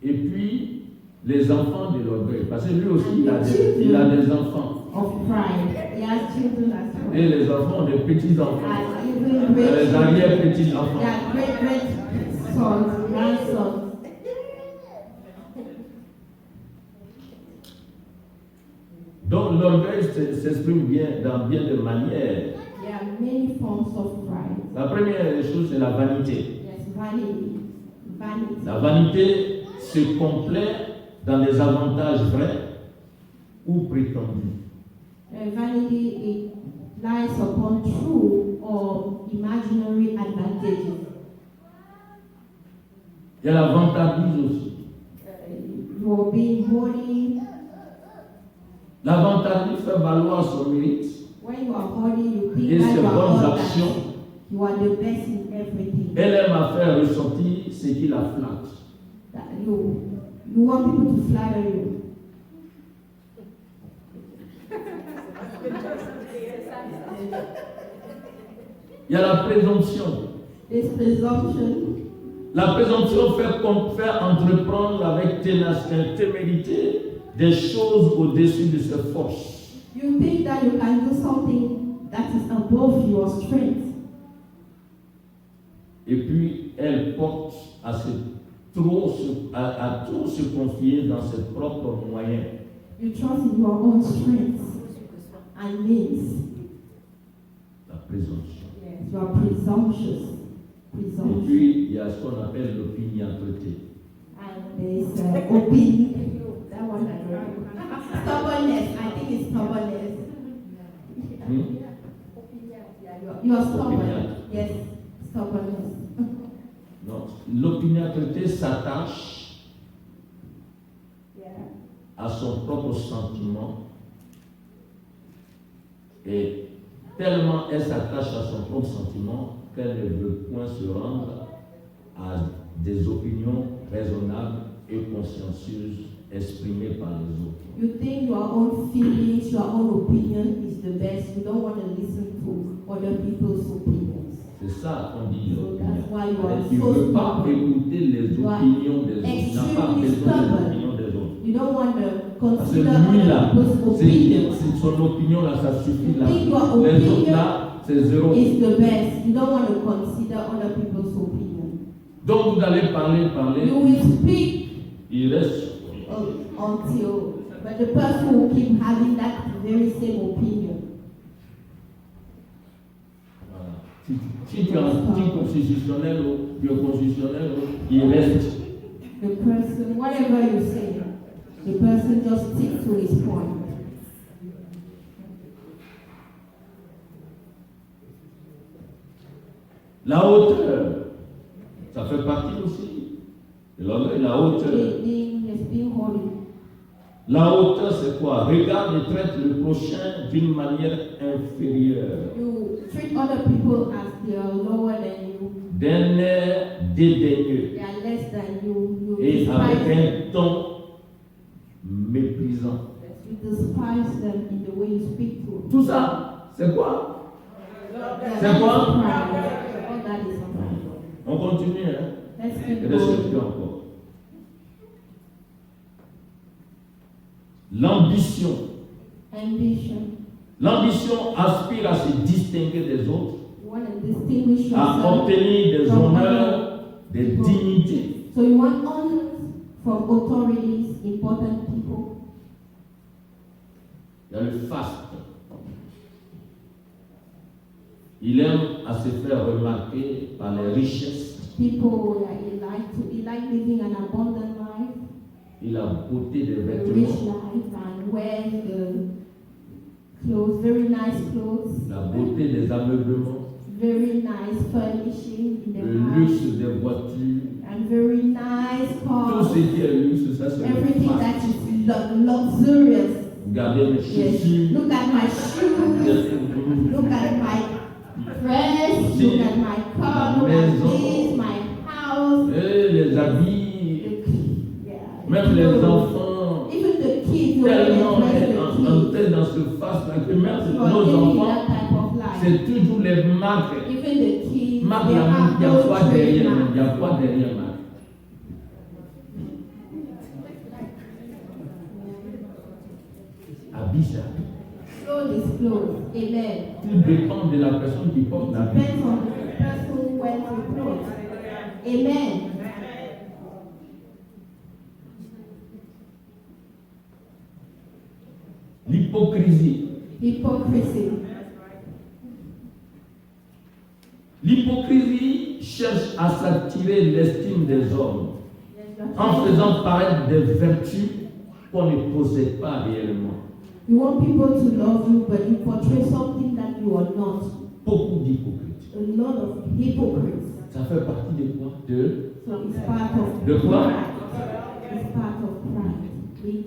[SPEAKER 1] Et puis, les enfants de l'orgueil. Parce que lui aussi, il a des enfants.
[SPEAKER 2] Of pride. He has children as well.
[SPEAKER 1] Et les enfants ont des petits-enfants.
[SPEAKER 2] And even
[SPEAKER 1] Les arrière-petits-enfants.
[SPEAKER 2] yeah, great sons, grandsons.
[SPEAKER 1] Donc, l'orgueil s'exprime dans bien de manières.
[SPEAKER 2] There are many forms of pride.
[SPEAKER 1] La première des choses, c'est la vanité.
[SPEAKER 2] Yes, vanity. Vanity.
[SPEAKER 1] La vanité se complaît dans des avantages vrais ou prétendus.
[SPEAKER 2] Vanity it lies upon true or imaginary advantages.
[SPEAKER 1] Il y a la vantardise aussi.
[SPEAKER 2] you're being holy.
[SPEAKER 1] L'avantage fait valoir son mérite
[SPEAKER 2] When you are holy, you think
[SPEAKER 1] et
[SPEAKER 2] that
[SPEAKER 1] ses
[SPEAKER 2] you are
[SPEAKER 1] bonnes
[SPEAKER 2] all
[SPEAKER 1] actions.
[SPEAKER 2] that. You are the best in everything.
[SPEAKER 1] Elle aime à faire ressentir ce qui la flatte.
[SPEAKER 2] That you want people to flatter you.
[SPEAKER 1] Il y a la présomption.
[SPEAKER 2] This presumption.
[SPEAKER 1] La présomption fait entreprendre avec témérité des choses au-dessus de ses forces.
[SPEAKER 2] You think that you can do something that is above your strength.
[SPEAKER 1] Et puis, elle porte à trop se confier dans ses propres moyens.
[SPEAKER 2] You trust in your own strength and means.
[SPEAKER 1] La présomption.
[SPEAKER 2] Yes, you are presumptuous.
[SPEAKER 1] Et puis, il y a ce qu'on appelle l'opiniâtreté.
[SPEAKER 2] And there's opinion. That one I don't know. Stubbornness. I think it's stubbornness. You are stubborn. Yes, stubbornness.
[SPEAKER 1] Non, l'opiniâtreté s'attache à son propre sentiment et tellement elle s'attache à son propre sentiment qu'elle ne veut point se rendre à des opinions raisonnables et consciencieuses exprimées par les autres.
[SPEAKER 2] You think your own feelings, your own opinion is the best. You don't want to listen to other people's opinions.
[SPEAKER 1] C'est ça qu'on dit
[SPEAKER 2] So that's why you
[SPEAKER 1] l'opinion.
[SPEAKER 2] are
[SPEAKER 1] Tu ne
[SPEAKER 2] so
[SPEAKER 1] veux pas
[SPEAKER 2] stubborn.
[SPEAKER 1] écouter les opinions des autres. Tu n'as pas besoin des opinions des autres.
[SPEAKER 2] You don't want to
[SPEAKER 1] Parce que
[SPEAKER 2] consider
[SPEAKER 1] lui là,
[SPEAKER 2] other people's opinions.
[SPEAKER 1] c'est son opinion là, ça suffit là.
[SPEAKER 2] Think your
[SPEAKER 1] Les autres
[SPEAKER 2] opinion
[SPEAKER 1] là, c'est zéro.
[SPEAKER 2] is the best. You don't want to consider other people's opinion.
[SPEAKER 1] Donc vous allez parler.
[SPEAKER 2] You will speak
[SPEAKER 1] Il reste.
[SPEAKER 2] but the person will keep having that very same opinion.
[SPEAKER 1] Voilà. Si tu es anticonstitutionnel ou tu es constitutionnel, il reste.
[SPEAKER 2] The person, whatever you say, the person just sticks to his point.
[SPEAKER 1] La hauteur, ça fait partie aussi de l'orgueil. La hauteur.
[SPEAKER 2] Being holy.
[SPEAKER 1] La hauteur, c'est quoi? Regarde et traite le prochain d'une manière inférieure.
[SPEAKER 2] You treat other people as they are lower than you.
[SPEAKER 1] D'un air dédaigneux.
[SPEAKER 2] They are less than you. You
[SPEAKER 1] Et avec
[SPEAKER 2] despise
[SPEAKER 1] un ton méprisant.
[SPEAKER 2] You despise them in the way you speak to them.
[SPEAKER 1] Tout ça, c'est quoi?
[SPEAKER 2] C'est
[SPEAKER 1] quoi?
[SPEAKER 2] All that is pride.
[SPEAKER 1] On continue, hein?
[SPEAKER 2] Let's
[SPEAKER 1] Il
[SPEAKER 2] keep
[SPEAKER 1] reste
[SPEAKER 2] going.
[SPEAKER 1] plus encore. L'ambition.
[SPEAKER 2] Ambition.
[SPEAKER 1] L'ambition aspire à se distinguer des autres,
[SPEAKER 2] You want to distinguish
[SPEAKER 1] à
[SPEAKER 2] yourself.
[SPEAKER 1] obtenir des
[SPEAKER 2] from
[SPEAKER 1] honneurs, des dignités.
[SPEAKER 2] So you want honors from authorities, important people.
[SPEAKER 1] Il y a le faste. Il aime à se faire remarquer par les richesses
[SPEAKER 2] People he like living an abundant life,
[SPEAKER 1] et la beauté des
[SPEAKER 2] a rich
[SPEAKER 1] vêtements,
[SPEAKER 2] life, and wear the clothes, very nice clothes,
[SPEAKER 1] la beauté des ameublements,
[SPEAKER 2] very nice furnishing in the
[SPEAKER 1] le
[SPEAKER 2] house,
[SPEAKER 1] luxe des voitures.
[SPEAKER 2] and very nice
[SPEAKER 1] Tout
[SPEAKER 2] cars.
[SPEAKER 1] ce qui est luxe, ça c'est le
[SPEAKER 2] Everything
[SPEAKER 1] faste.
[SPEAKER 2] that is luxurious.
[SPEAKER 1] Regardez mes
[SPEAKER 2] Yes.
[SPEAKER 1] chaussures.
[SPEAKER 2] Look at my shoes. Look at my dress. Look at my car. Look at this, my house.
[SPEAKER 1] Et les habits,
[SPEAKER 2] Yeah.
[SPEAKER 1] même les enfants,
[SPEAKER 2] Even the kids, you
[SPEAKER 1] tellement
[SPEAKER 2] always dress the kids.
[SPEAKER 1] entrés dans ce faste-là que même
[SPEAKER 2] You are
[SPEAKER 1] nos
[SPEAKER 2] living
[SPEAKER 1] enfants,
[SPEAKER 2] that type of life.
[SPEAKER 1] c'est toujours les marques.
[SPEAKER 2] Even the kids,
[SPEAKER 1] Marque,
[SPEAKER 2] they
[SPEAKER 1] il
[SPEAKER 2] have
[SPEAKER 1] y a
[SPEAKER 2] those
[SPEAKER 1] quoi derrière?
[SPEAKER 2] trademarks.
[SPEAKER 1] Il y a quoi derrière marque? Habit, ça.
[SPEAKER 2] Clothes is clothes. Amen.
[SPEAKER 1] Tout dépend de la personne qui porte l'habit.
[SPEAKER 2] Depends on the person who wears the clothes. Amen.
[SPEAKER 1] L'hypocrisie.
[SPEAKER 2] Hypocrisy.
[SPEAKER 1] L'hypocrisie cherche à s'attirer l'estime des hommes en faisant paraître des vertus qu'on ne possède pas réellement.
[SPEAKER 2] You want people to love you, but you portray something that you are not.
[SPEAKER 1] Beaucoup d'hypocrites.
[SPEAKER 2] A lot of hypocrites.
[SPEAKER 1] Ça fait partie de quoi?
[SPEAKER 2] So it's part of
[SPEAKER 1] De quoi?
[SPEAKER 2] pride. It's part of pride.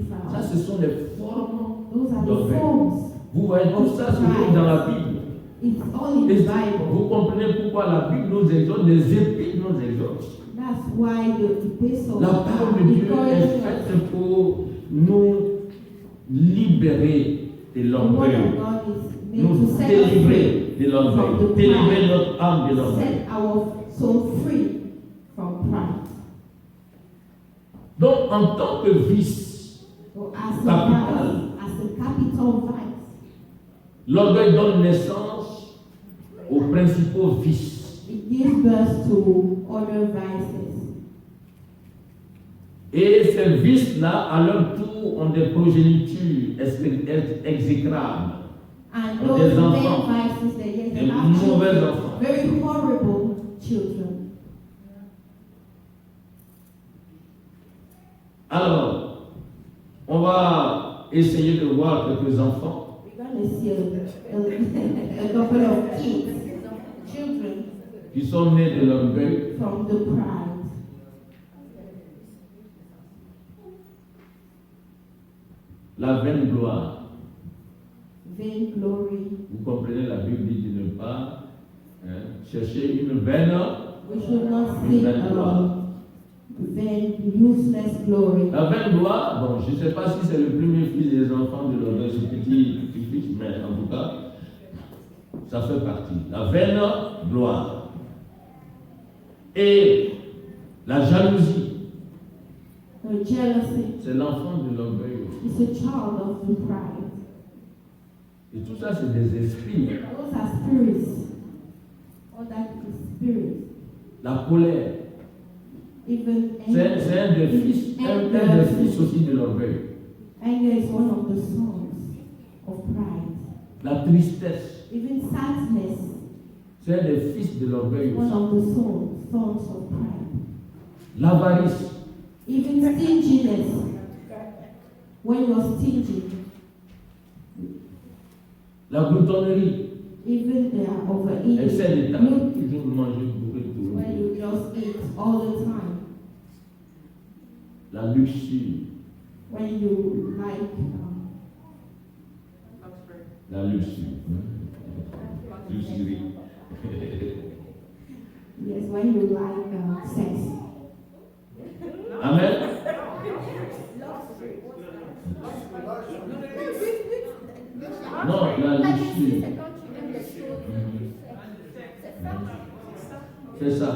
[SPEAKER 2] proud.
[SPEAKER 1] Ça, ce sont les formes
[SPEAKER 2] Those are the
[SPEAKER 1] d'orgueil.
[SPEAKER 2] forms.
[SPEAKER 1] Vous voyez, tout ça se trouve dans la Bible.
[SPEAKER 2] It's all in
[SPEAKER 1] Et
[SPEAKER 2] the Bible.
[SPEAKER 1] vous comprenez pourquoi la Bible nous exhorte, les épîtres nous exhortent.
[SPEAKER 2] That's why the epistle
[SPEAKER 1] La parole de Dieu est faite pour nous libérer de
[SPEAKER 2] the word
[SPEAKER 1] l'orgueil,
[SPEAKER 2] of God is made
[SPEAKER 1] nous
[SPEAKER 2] to set us free,
[SPEAKER 1] délivrer de l'orgueil, délivrer notre âme de l'orgueil.
[SPEAKER 2] set our soul free from pride.
[SPEAKER 1] Donc, en tant que vice,
[SPEAKER 2] So as
[SPEAKER 1] Capital.
[SPEAKER 2] a capital vice,
[SPEAKER 1] l'orgueil donne naissance aux principaux vices.
[SPEAKER 2] it gives birth to other vices.
[SPEAKER 1] Et ces vices-là, à leur tour, ont des progénitures exécrables.
[SPEAKER 2] And
[SPEAKER 1] Ont
[SPEAKER 2] those
[SPEAKER 1] des enfants,
[SPEAKER 2] main vices, they
[SPEAKER 1] des
[SPEAKER 2] have
[SPEAKER 1] mauvais
[SPEAKER 2] children,
[SPEAKER 1] enfants.
[SPEAKER 2] very horrible children.
[SPEAKER 1] Alors, on va essayer de voir quelques enfants.
[SPEAKER 2] We're going to see a couple of kids, children
[SPEAKER 1] Qui sont nés de l'orgueil.
[SPEAKER 2] from the pride.
[SPEAKER 1] La vaine gloire.
[SPEAKER 2] Vainglory.
[SPEAKER 1] Vous comprenez, la Bible dit de ne pas chercher une vaine.
[SPEAKER 2] We should not seek vain, useless glory.
[SPEAKER 1] La vaine gloire, bon, je ne sais pas si c'est le premier fils des enfants de l'orgueil, ce petit fils, mais en tout cas, ça fait partie. La vaine gloire. Et la jalousie,
[SPEAKER 2] The jealousy
[SPEAKER 1] c'est l'enfant de l'orgueil.
[SPEAKER 2] is a child of the pride.
[SPEAKER 1] Et tout ça, c'est des esprits.
[SPEAKER 2] Those are spirits. All that is spirit.
[SPEAKER 1] La colère,
[SPEAKER 2] Even
[SPEAKER 1] c'est un des fils, un des fils aussi de l'orgueil.
[SPEAKER 2] Anger is one of the sons of pride.
[SPEAKER 1] La tristesse,
[SPEAKER 2] Even sadness
[SPEAKER 1] c'est un des fils de l'orgueil
[SPEAKER 2] is one
[SPEAKER 1] aussi.
[SPEAKER 2] of the sons of pride.
[SPEAKER 1] L'avarice,
[SPEAKER 2] Even stinginess. When you're stingy,
[SPEAKER 1] la gloutonnerie,
[SPEAKER 2] even they are overeating.
[SPEAKER 1] excès d'état,
[SPEAKER 2] You-
[SPEAKER 1] toujours manger bourré tout.
[SPEAKER 2] When you just eat all the time.
[SPEAKER 1] La luxure,
[SPEAKER 2] When you like
[SPEAKER 1] la luxure. Luxurie.
[SPEAKER 2] yes, when you like sex.
[SPEAKER 1] Amen. Non, la luxure. C'est ça.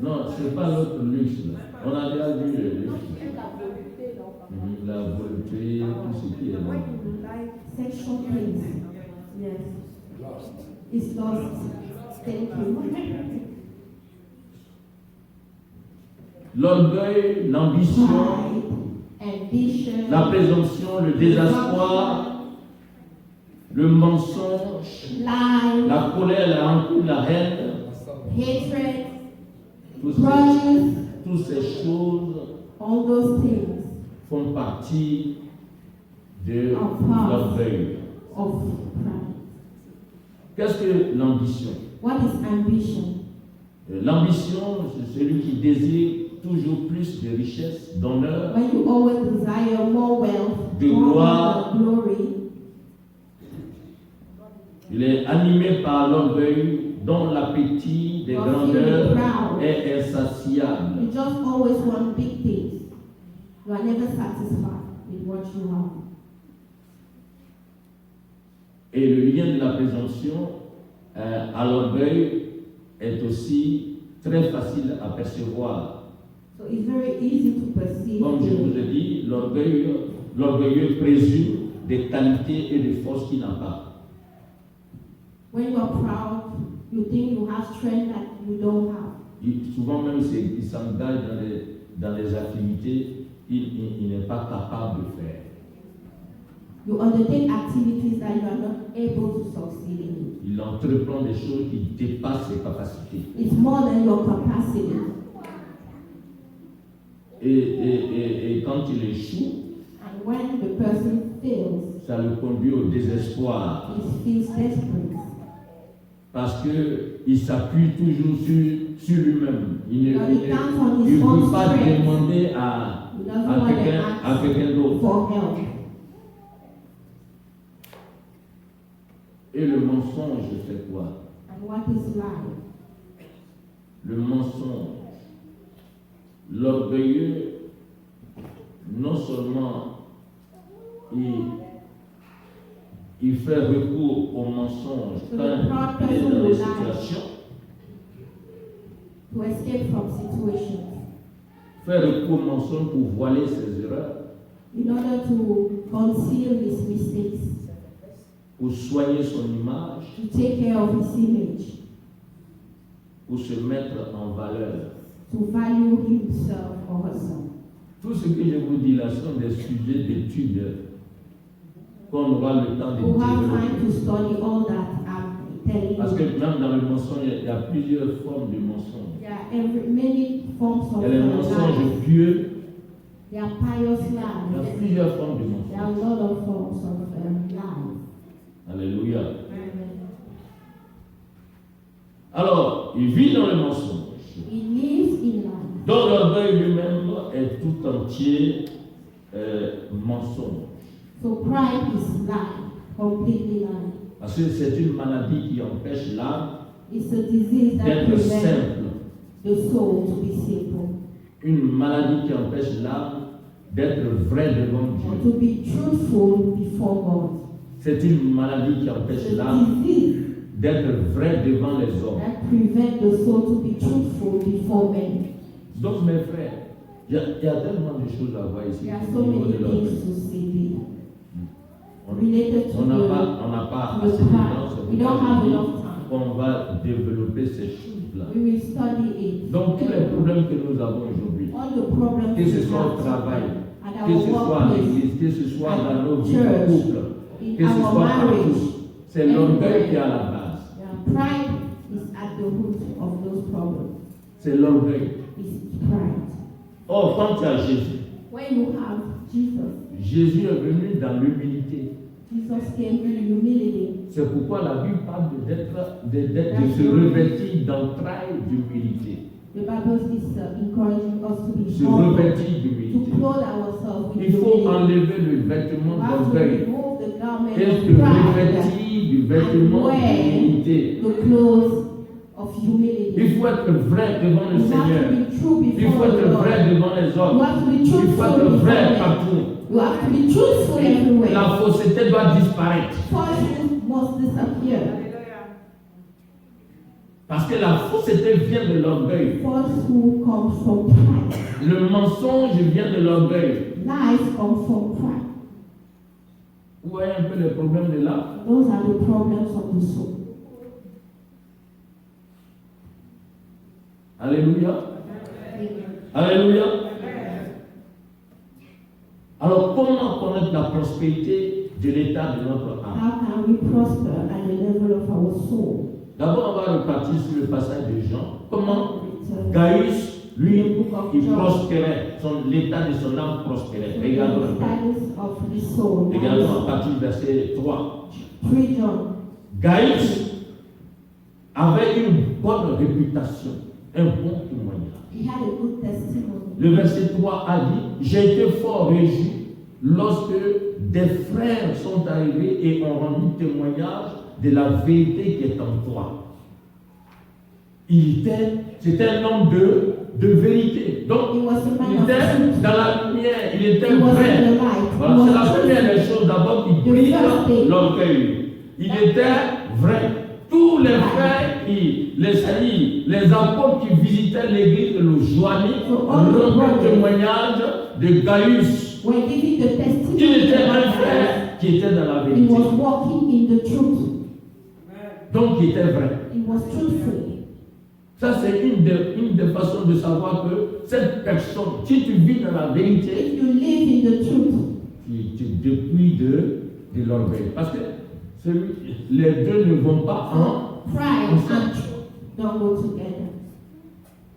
[SPEAKER 1] Non, c'est pas l'autre luxe. Là. On a déjà vu le luxe. La volupté, tout ce qui est là.
[SPEAKER 2] When you like sexual things. Yes. It's lost. Thank you.
[SPEAKER 1] L'orgueil, l'ambition,
[SPEAKER 2] Pride, ambition,
[SPEAKER 1] la présomption, le désespoir, le mensonge,
[SPEAKER 2] lie,
[SPEAKER 1] la colère, la rancune, la haine,
[SPEAKER 2] hatred,
[SPEAKER 1] toutes
[SPEAKER 2] grudges,
[SPEAKER 1] ces choses
[SPEAKER 2] all those things
[SPEAKER 1] font partie de
[SPEAKER 2] Of
[SPEAKER 1] l'orgueil.
[SPEAKER 2] of pride.
[SPEAKER 1] Qu'est-ce que l'ambition?
[SPEAKER 2] What is ambition?
[SPEAKER 1] L'ambition, c'est celui qui désire toujours plus de richesse, d'honneur,
[SPEAKER 2] When you always desire more wealth,
[SPEAKER 1] De
[SPEAKER 2] more
[SPEAKER 1] gloire.
[SPEAKER 2] honor, glory,
[SPEAKER 1] il est animé par l'orgueil dont l'appétit des
[SPEAKER 2] You're
[SPEAKER 1] grandeurs
[SPEAKER 2] feeling proud.
[SPEAKER 1] est insatiable.
[SPEAKER 2] you just always want big things. You are never satisfied with what you have.
[SPEAKER 1] Et le lien de la présomption à l'orgueil est aussi très facile à percevoir.
[SPEAKER 2] So it's very easy to perceive.
[SPEAKER 1] Comme je vous ai dit, l'orgueilleux présume des qualités et des forces qu'il n'a pas.
[SPEAKER 2] When you are proud, you think you have strength that you don't have.
[SPEAKER 1] Souvent même, il s'engage dans des activités qu'il n'est pas capable de faire.
[SPEAKER 2] You undertake activities that you are not able to succeed in.
[SPEAKER 1] Il entreprend des choses qui dépassent ses capacités.
[SPEAKER 2] It's more than your capacity.
[SPEAKER 1] Et quand il échoue,
[SPEAKER 2] And when the person fails,
[SPEAKER 1] ça le conduit au désespoir.
[SPEAKER 2] he feels desperate.
[SPEAKER 1] Parce qu'il s'appuie toujours sur lui-même. Il ne
[SPEAKER 2] counts on his
[SPEAKER 1] veut
[SPEAKER 2] own
[SPEAKER 1] pas
[SPEAKER 2] strength.
[SPEAKER 1] demander
[SPEAKER 2] He
[SPEAKER 1] à
[SPEAKER 2] doesn't want to
[SPEAKER 1] quelqu'un d'autre.
[SPEAKER 2] ask for help.
[SPEAKER 1] Et le mensonge, c'est quoi?
[SPEAKER 2] And what is lie?
[SPEAKER 1] Le mensonge. L'orgueilleux, non seulement il fait recours au mensonge quand il est dans les situations,
[SPEAKER 2] To escape from situations.
[SPEAKER 1] fait recours au mensonge pour voiler ses erreurs,
[SPEAKER 2] In order to conceal his mistakes.
[SPEAKER 1] pour soigner son image,
[SPEAKER 2] To take care of his image.
[SPEAKER 1] pour se mettre en valeur.
[SPEAKER 2] To value himself or herself.
[SPEAKER 1] Tout ce que je vous dis là sont des sujets d'études qu'on aura le temps de
[SPEAKER 2] We have
[SPEAKER 1] développer.
[SPEAKER 2] time to study all that I'm telling
[SPEAKER 1] Parce que
[SPEAKER 2] you.
[SPEAKER 1] même dans le mensonge, il y a plusieurs formes de mensonge.
[SPEAKER 2] There are many forms of
[SPEAKER 1] Il y a les
[SPEAKER 2] lies.
[SPEAKER 1] mensonges pieux,
[SPEAKER 2] There are pious
[SPEAKER 1] il y a
[SPEAKER 2] lies.
[SPEAKER 1] plusieurs formes de
[SPEAKER 2] There are a
[SPEAKER 1] mensonge.
[SPEAKER 2] lot of forms of lies.
[SPEAKER 1] Alléluia.
[SPEAKER 2] Amen.
[SPEAKER 1] Alors, il vit dans le mensonge.
[SPEAKER 2] He lives in lies.
[SPEAKER 1] Donc l'orgueil lui-même est tout entier mensonge.
[SPEAKER 2] So pride is lie, completely lie.
[SPEAKER 1] Parce que c'est une maladie qui empêche l'âme
[SPEAKER 2] It's a disease that
[SPEAKER 1] d'être
[SPEAKER 2] prevents
[SPEAKER 1] simple.
[SPEAKER 2] the soul to be simple.
[SPEAKER 1] Une maladie qui empêche l'âme d'être vraie devant
[SPEAKER 2] Or
[SPEAKER 1] Dieu.
[SPEAKER 2] to be truthful before God.
[SPEAKER 1] C'est une maladie qui empêche
[SPEAKER 2] It's a
[SPEAKER 1] l'âme
[SPEAKER 2] disease
[SPEAKER 1] d'être vraie devant les hommes.
[SPEAKER 2] that prevents the soul to be truthful before men.
[SPEAKER 1] Donc mes frères, il y a tellement de choses à voir ici
[SPEAKER 2] There are
[SPEAKER 1] au
[SPEAKER 2] so
[SPEAKER 1] niveau
[SPEAKER 2] many
[SPEAKER 1] de l'orgueil.
[SPEAKER 2] things to say
[SPEAKER 1] On
[SPEAKER 2] related to
[SPEAKER 1] n'a
[SPEAKER 2] the
[SPEAKER 1] pas
[SPEAKER 2] to the
[SPEAKER 1] assez de temps,
[SPEAKER 2] pride.
[SPEAKER 1] c'est
[SPEAKER 2] We don't
[SPEAKER 1] pourquoi
[SPEAKER 2] have
[SPEAKER 1] je dis
[SPEAKER 2] enough time.
[SPEAKER 1] qu'on va développer ces choses-là.
[SPEAKER 2] We will study it.
[SPEAKER 1] Donc tous les problèmes que nous avons aujourd'hui,
[SPEAKER 2] All the problems
[SPEAKER 1] que ce
[SPEAKER 2] we
[SPEAKER 1] soit au
[SPEAKER 2] have
[SPEAKER 1] travail,
[SPEAKER 2] at
[SPEAKER 1] que
[SPEAKER 2] our
[SPEAKER 1] ce soit à
[SPEAKER 2] workplace,
[SPEAKER 1] l'église, que ce soit dans nos vies de
[SPEAKER 2] church,
[SPEAKER 1] couple,
[SPEAKER 2] in
[SPEAKER 1] que ce
[SPEAKER 2] our
[SPEAKER 1] soit partout,
[SPEAKER 2] marriage,
[SPEAKER 1] c'est l'orgueil qui est à la base.
[SPEAKER 2] pride is at the root of those problems.
[SPEAKER 1] C'est l'orgueil.
[SPEAKER 2] It's pride.
[SPEAKER 1] Or, quand tu as Jésus,
[SPEAKER 2] When you have Jesus,
[SPEAKER 1] Jésus est venu dans l'humilité.
[SPEAKER 2] Jesus came in humility.
[SPEAKER 1] C'est pourquoi la Bible parle de se revêtir d'entrailles d'humilité.
[SPEAKER 2] The Bible is encouraging us to be
[SPEAKER 1] Se
[SPEAKER 2] humble,
[SPEAKER 1] revêtir
[SPEAKER 2] to
[SPEAKER 1] d'humilité.
[SPEAKER 2] clothe ourselves with
[SPEAKER 1] Il faut
[SPEAKER 2] humility.
[SPEAKER 1] enlever le
[SPEAKER 2] We
[SPEAKER 1] vêtement
[SPEAKER 2] have to
[SPEAKER 1] d'orgueil
[SPEAKER 2] remove the garment
[SPEAKER 1] et
[SPEAKER 2] of
[SPEAKER 1] se
[SPEAKER 2] pride,
[SPEAKER 1] revêtir du vêtement d'humilité.
[SPEAKER 2] the clothes of humility.
[SPEAKER 1] Il faut être vrai devant le
[SPEAKER 2] You have
[SPEAKER 1] Seigneur.
[SPEAKER 2] to be true
[SPEAKER 1] Il faut
[SPEAKER 2] before the
[SPEAKER 1] être
[SPEAKER 2] Lord.
[SPEAKER 1] vrai devant les
[SPEAKER 2] You
[SPEAKER 1] autres.
[SPEAKER 2] have to be
[SPEAKER 1] Il faut
[SPEAKER 2] truthful
[SPEAKER 1] être
[SPEAKER 2] before
[SPEAKER 1] vrai
[SPEAKER 2] them.
[SPEAKER 1] partout.
[SPEAKER 2] You have to be truthful everywhere.
[SPEAKER 1] La fausseté doit disparaître.
[SPEAKER 2] Falsehood must disappear.
[SPEAKER 1] Parce que la fausseté vient de l'orgueil.
[SPEAKER 2] Falsehood comes from pride.
[SPEAKER 1] Le mensonge vient de l'orgueil.
[SPEAKER 2] Lies come from pride.
[SPEAKER 1] Vous voyez un peu les problèmes de l'âme?
[SPEAKER 2] Those are the problems of the soul.
[SPEAKER 1] Alléluia. Alléluia. Alors, comment connaître la prospérité de l'état de notre âme?
[SPEAKER 2] How can we prosper at the level of our soul?
[SPEAKER 1] D'abord, on va repartir sur le passage de Jean. Comment
[SPEAKER 2] It's,
[SPEAKER 1] Gaius, lui, il
[SPEAKER 2] Jean.
[SPEAKER 1] prospérait. L'état de son âme prospérait. Regardons un peu.
[SPEAKER 2] status of the soul.
[SPEAKER 1] Regardons à partir du verset 3.
[SPEAKER 2] 3 John.
[SPEAKER 1] Gaius avait une bonne réputation, un bon témoignage.
[SPEAKER 2] He had a good testimony.
[SPEAKER 1] Le verset 3 a dit, j'ai été fort réjoui lorsque des frères sont arrivés et ont rendu témoignage de la vérité qui est en toi. C'était un homme de vérité. Donc,
[SPEAKER 2] He was a
[SPEAKER 1] il
[SPEAKER 2] man of
[SPEAKER 1] était
[SPEAKER 2] truth.
[SPEAKER 1] dans la lumière, il était
[SPEAKER 2] He was in
[SPEAKER 1] vrai.
[SPEAKER 2] the light.
[SPEAKER 1] Voilà,
[SPEAKER 2] He
[SPEAKER 1] c'est
[SPEAKER 2] was
[SPEAKER 1] la première
[SPEAKER 2] truthful.
[SPEAKER 1] des choses d'abord qui
[SPEAKER 2] The
[SPEAKER 1] brise
[SPEAKER 2] first thing.
[SPEAKER 1] l'orgueil. Il était vrai. Tous les frères, les amis, les apôtres qui visitaient l'église de l'Oujouani rendaient témoignage de Gaius.
[SPEAKER 2] We're giving the testimony.
[SPEAKER 1] Il était un frère qui était dans la
[SPEAKER 2] He
[SPEAKER 1] vérité.
[SPEAKER 2] was walking in the truth.
[SPEAKER 1] Donc il était vrai.
[SPEAKER 2] He was truthful.
[SPEAKER 1] Ça, c'est une des façons de savoir que cette personne, si tu vis dans la vérité,
[SPEAKER 2] If you live in the truth,
[SPEAKER 1] tu dépouilles de l'orgueil. Parce que les deux ne vont pas en.
[SPEAKER 2] pride and truth don't go together.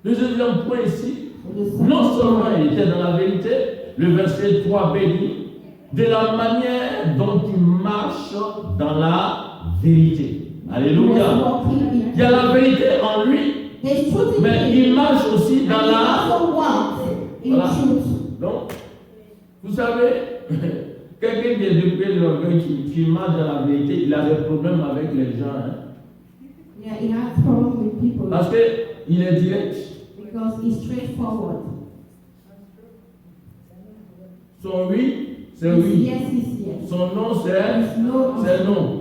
[SPEAKER 1] Le deuxième point ici,
[SPEAKER 2] So the second
[SPEAKER 1] non seulement
[SPEAKER 2] point,
[SPEAKER 1] il était dans la vérité, le verset 3b dit, de la manière dont il marche dans la vérité.
[SPEAKER 2] the
[SPEAKER 1] Alléluia.
[SPEAKER 2] was walking
[SPEAKER 1] Il y a la vérité en lui,
[SPEAKER 2] There's truth in
[SPEAKER 1] mais
[SPEAKER 2] him.
[SPEAKER 1] il marche aussi dans
[SPEAKER 2] And he
[SPEAKER 1] la...
[SPEAKER 2] also walks in
[SPEAKER 1] Voilà.
[SPEAKER 2] truth.
[SPEAKER 1] Donc, vous savez, quelqu'un qui est découvert de l'orgueil, qui marche dans la vérité, il a des problèmes avec les gens. Hein?
[SPEAKER 2] Yeah, he has problems with people
[SPEAKER 1] Parce qu'il est direct.
[SPEAKER 2] because he's straightforward.
[SPEAKER 1] Son oui, c'est
[SPEAKER 2] His
[SPEAKER 1] oui.
[SPEAKER 2] yes is yes.
[SPEAKER 1] Son non,
[SPEAKER 2] His
[SPEAKER 1] c'est
[SPEAKER 2] no
[SPEAKER 1] non.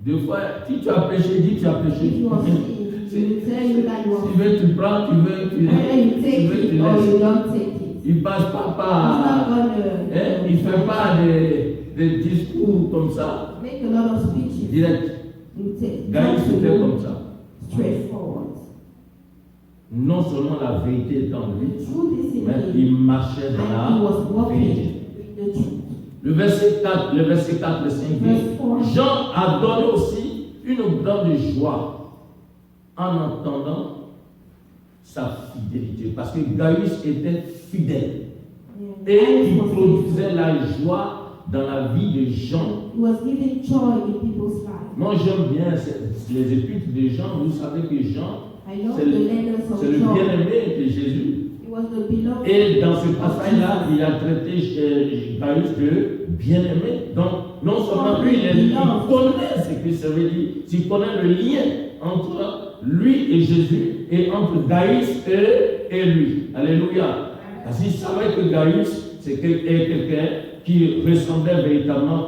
[SPEAKER 1] Des fois, si tu as péché, dis tu as
[SPEAKER 2] If
[SPEAKER 1] péché.
[SPEAKER 2] you are sinning, he will tell you that you
[SPEAKER 1] Si tu
[SPEAKER 2] are
[SPEAKER 1] veux, tu prends, tu veux, tu
[SPEAKER 2] either you
[SPEAKER 1] laisses.
[SPEAKER 2] take
[SPEAKER 1] Tu veux, tu
[SPEAKER 2] it or you
[SPEAKER 1] laisses.
[SPEAKER 2] don't take it.
[SPEAKER 1] Il ne passe pas
[SPEAKER 2] He's
[SPEAKER 1] par...
[SPEAKER 2] not gonna
[SPEAKER 1] Il ne fait pas des discours comme ça,
[SPEAKER 2] make a lot of speeches.
[SPEAKER 1] direct.
[SPEAKER 2] You take
[SPEAKER 1] Gaïs
[SPEAKER 2] talk to
[SPEAKER 1] c'était
[SPEAKER 2] you
[SPEAKER 1] comme ça.
[SPEAKER 2] straightforward.
[SPEAKER 1] Non seulement la vérité est en
[SPEAKER 2] The
[SPEAKER 1] lui,
[SPEAKER 2] truth is in
[SPEAKER 1] mais
[SPEAKER 2] him,
[SPEAKER 1] il marchait dans
[SPEAKER 2] and he was
[SPEAKER 1] la
[SPEAKER 2] walking
[SPEAKER 1] vérité.
[SPEAKER 2] in the truth.
[SPEAKER 1] Le verset 4, le 5 dit,
[SPEAKER 2] Verse 4.
[SPEAKER 1] Jean a donné aussi une grande joie en entendant sa fidélité. Parce que Gaius était fidèle.
[SPEAKER 2] Yeah.
[SPEAKER 1] Et il
[SPEAKER 2] Gaius was
[SPEAKER 1] produisait
[SPEAKER 2] faithful.
[SPEAKER 1] la joie dans la vie de Jean.
[SPEAKER 2] He was giving joy in people's lives.
[SPEAKER 1] Moi j'aime bien les épîtres de Jean. Vous savez que Jean,
[SPEAKER 2] I love
[SPEAKER 1] c'est
[SPEAKER 2] the
[SPEAKER 1] le,
[SPEAKER 2] letters of
[SPEAKER 1] c'est le
[SPEAKER 2] John.
[SPEAKER 1] bien-aimé de Jésus.
[SPEAKER 2] He was the beloved.
[SPEAKER 1] Et dans ce passage-là, il a traité Gaius de bien-aimé. Donc, non seulement lui, il connaît ce que ça veut dire, il connaît le lien entre lui et Jésus et entre Gaius et lui. Alléluia. Parce qu'il savait que Gaius, c'est quelqu'un qui ressemblait véritablement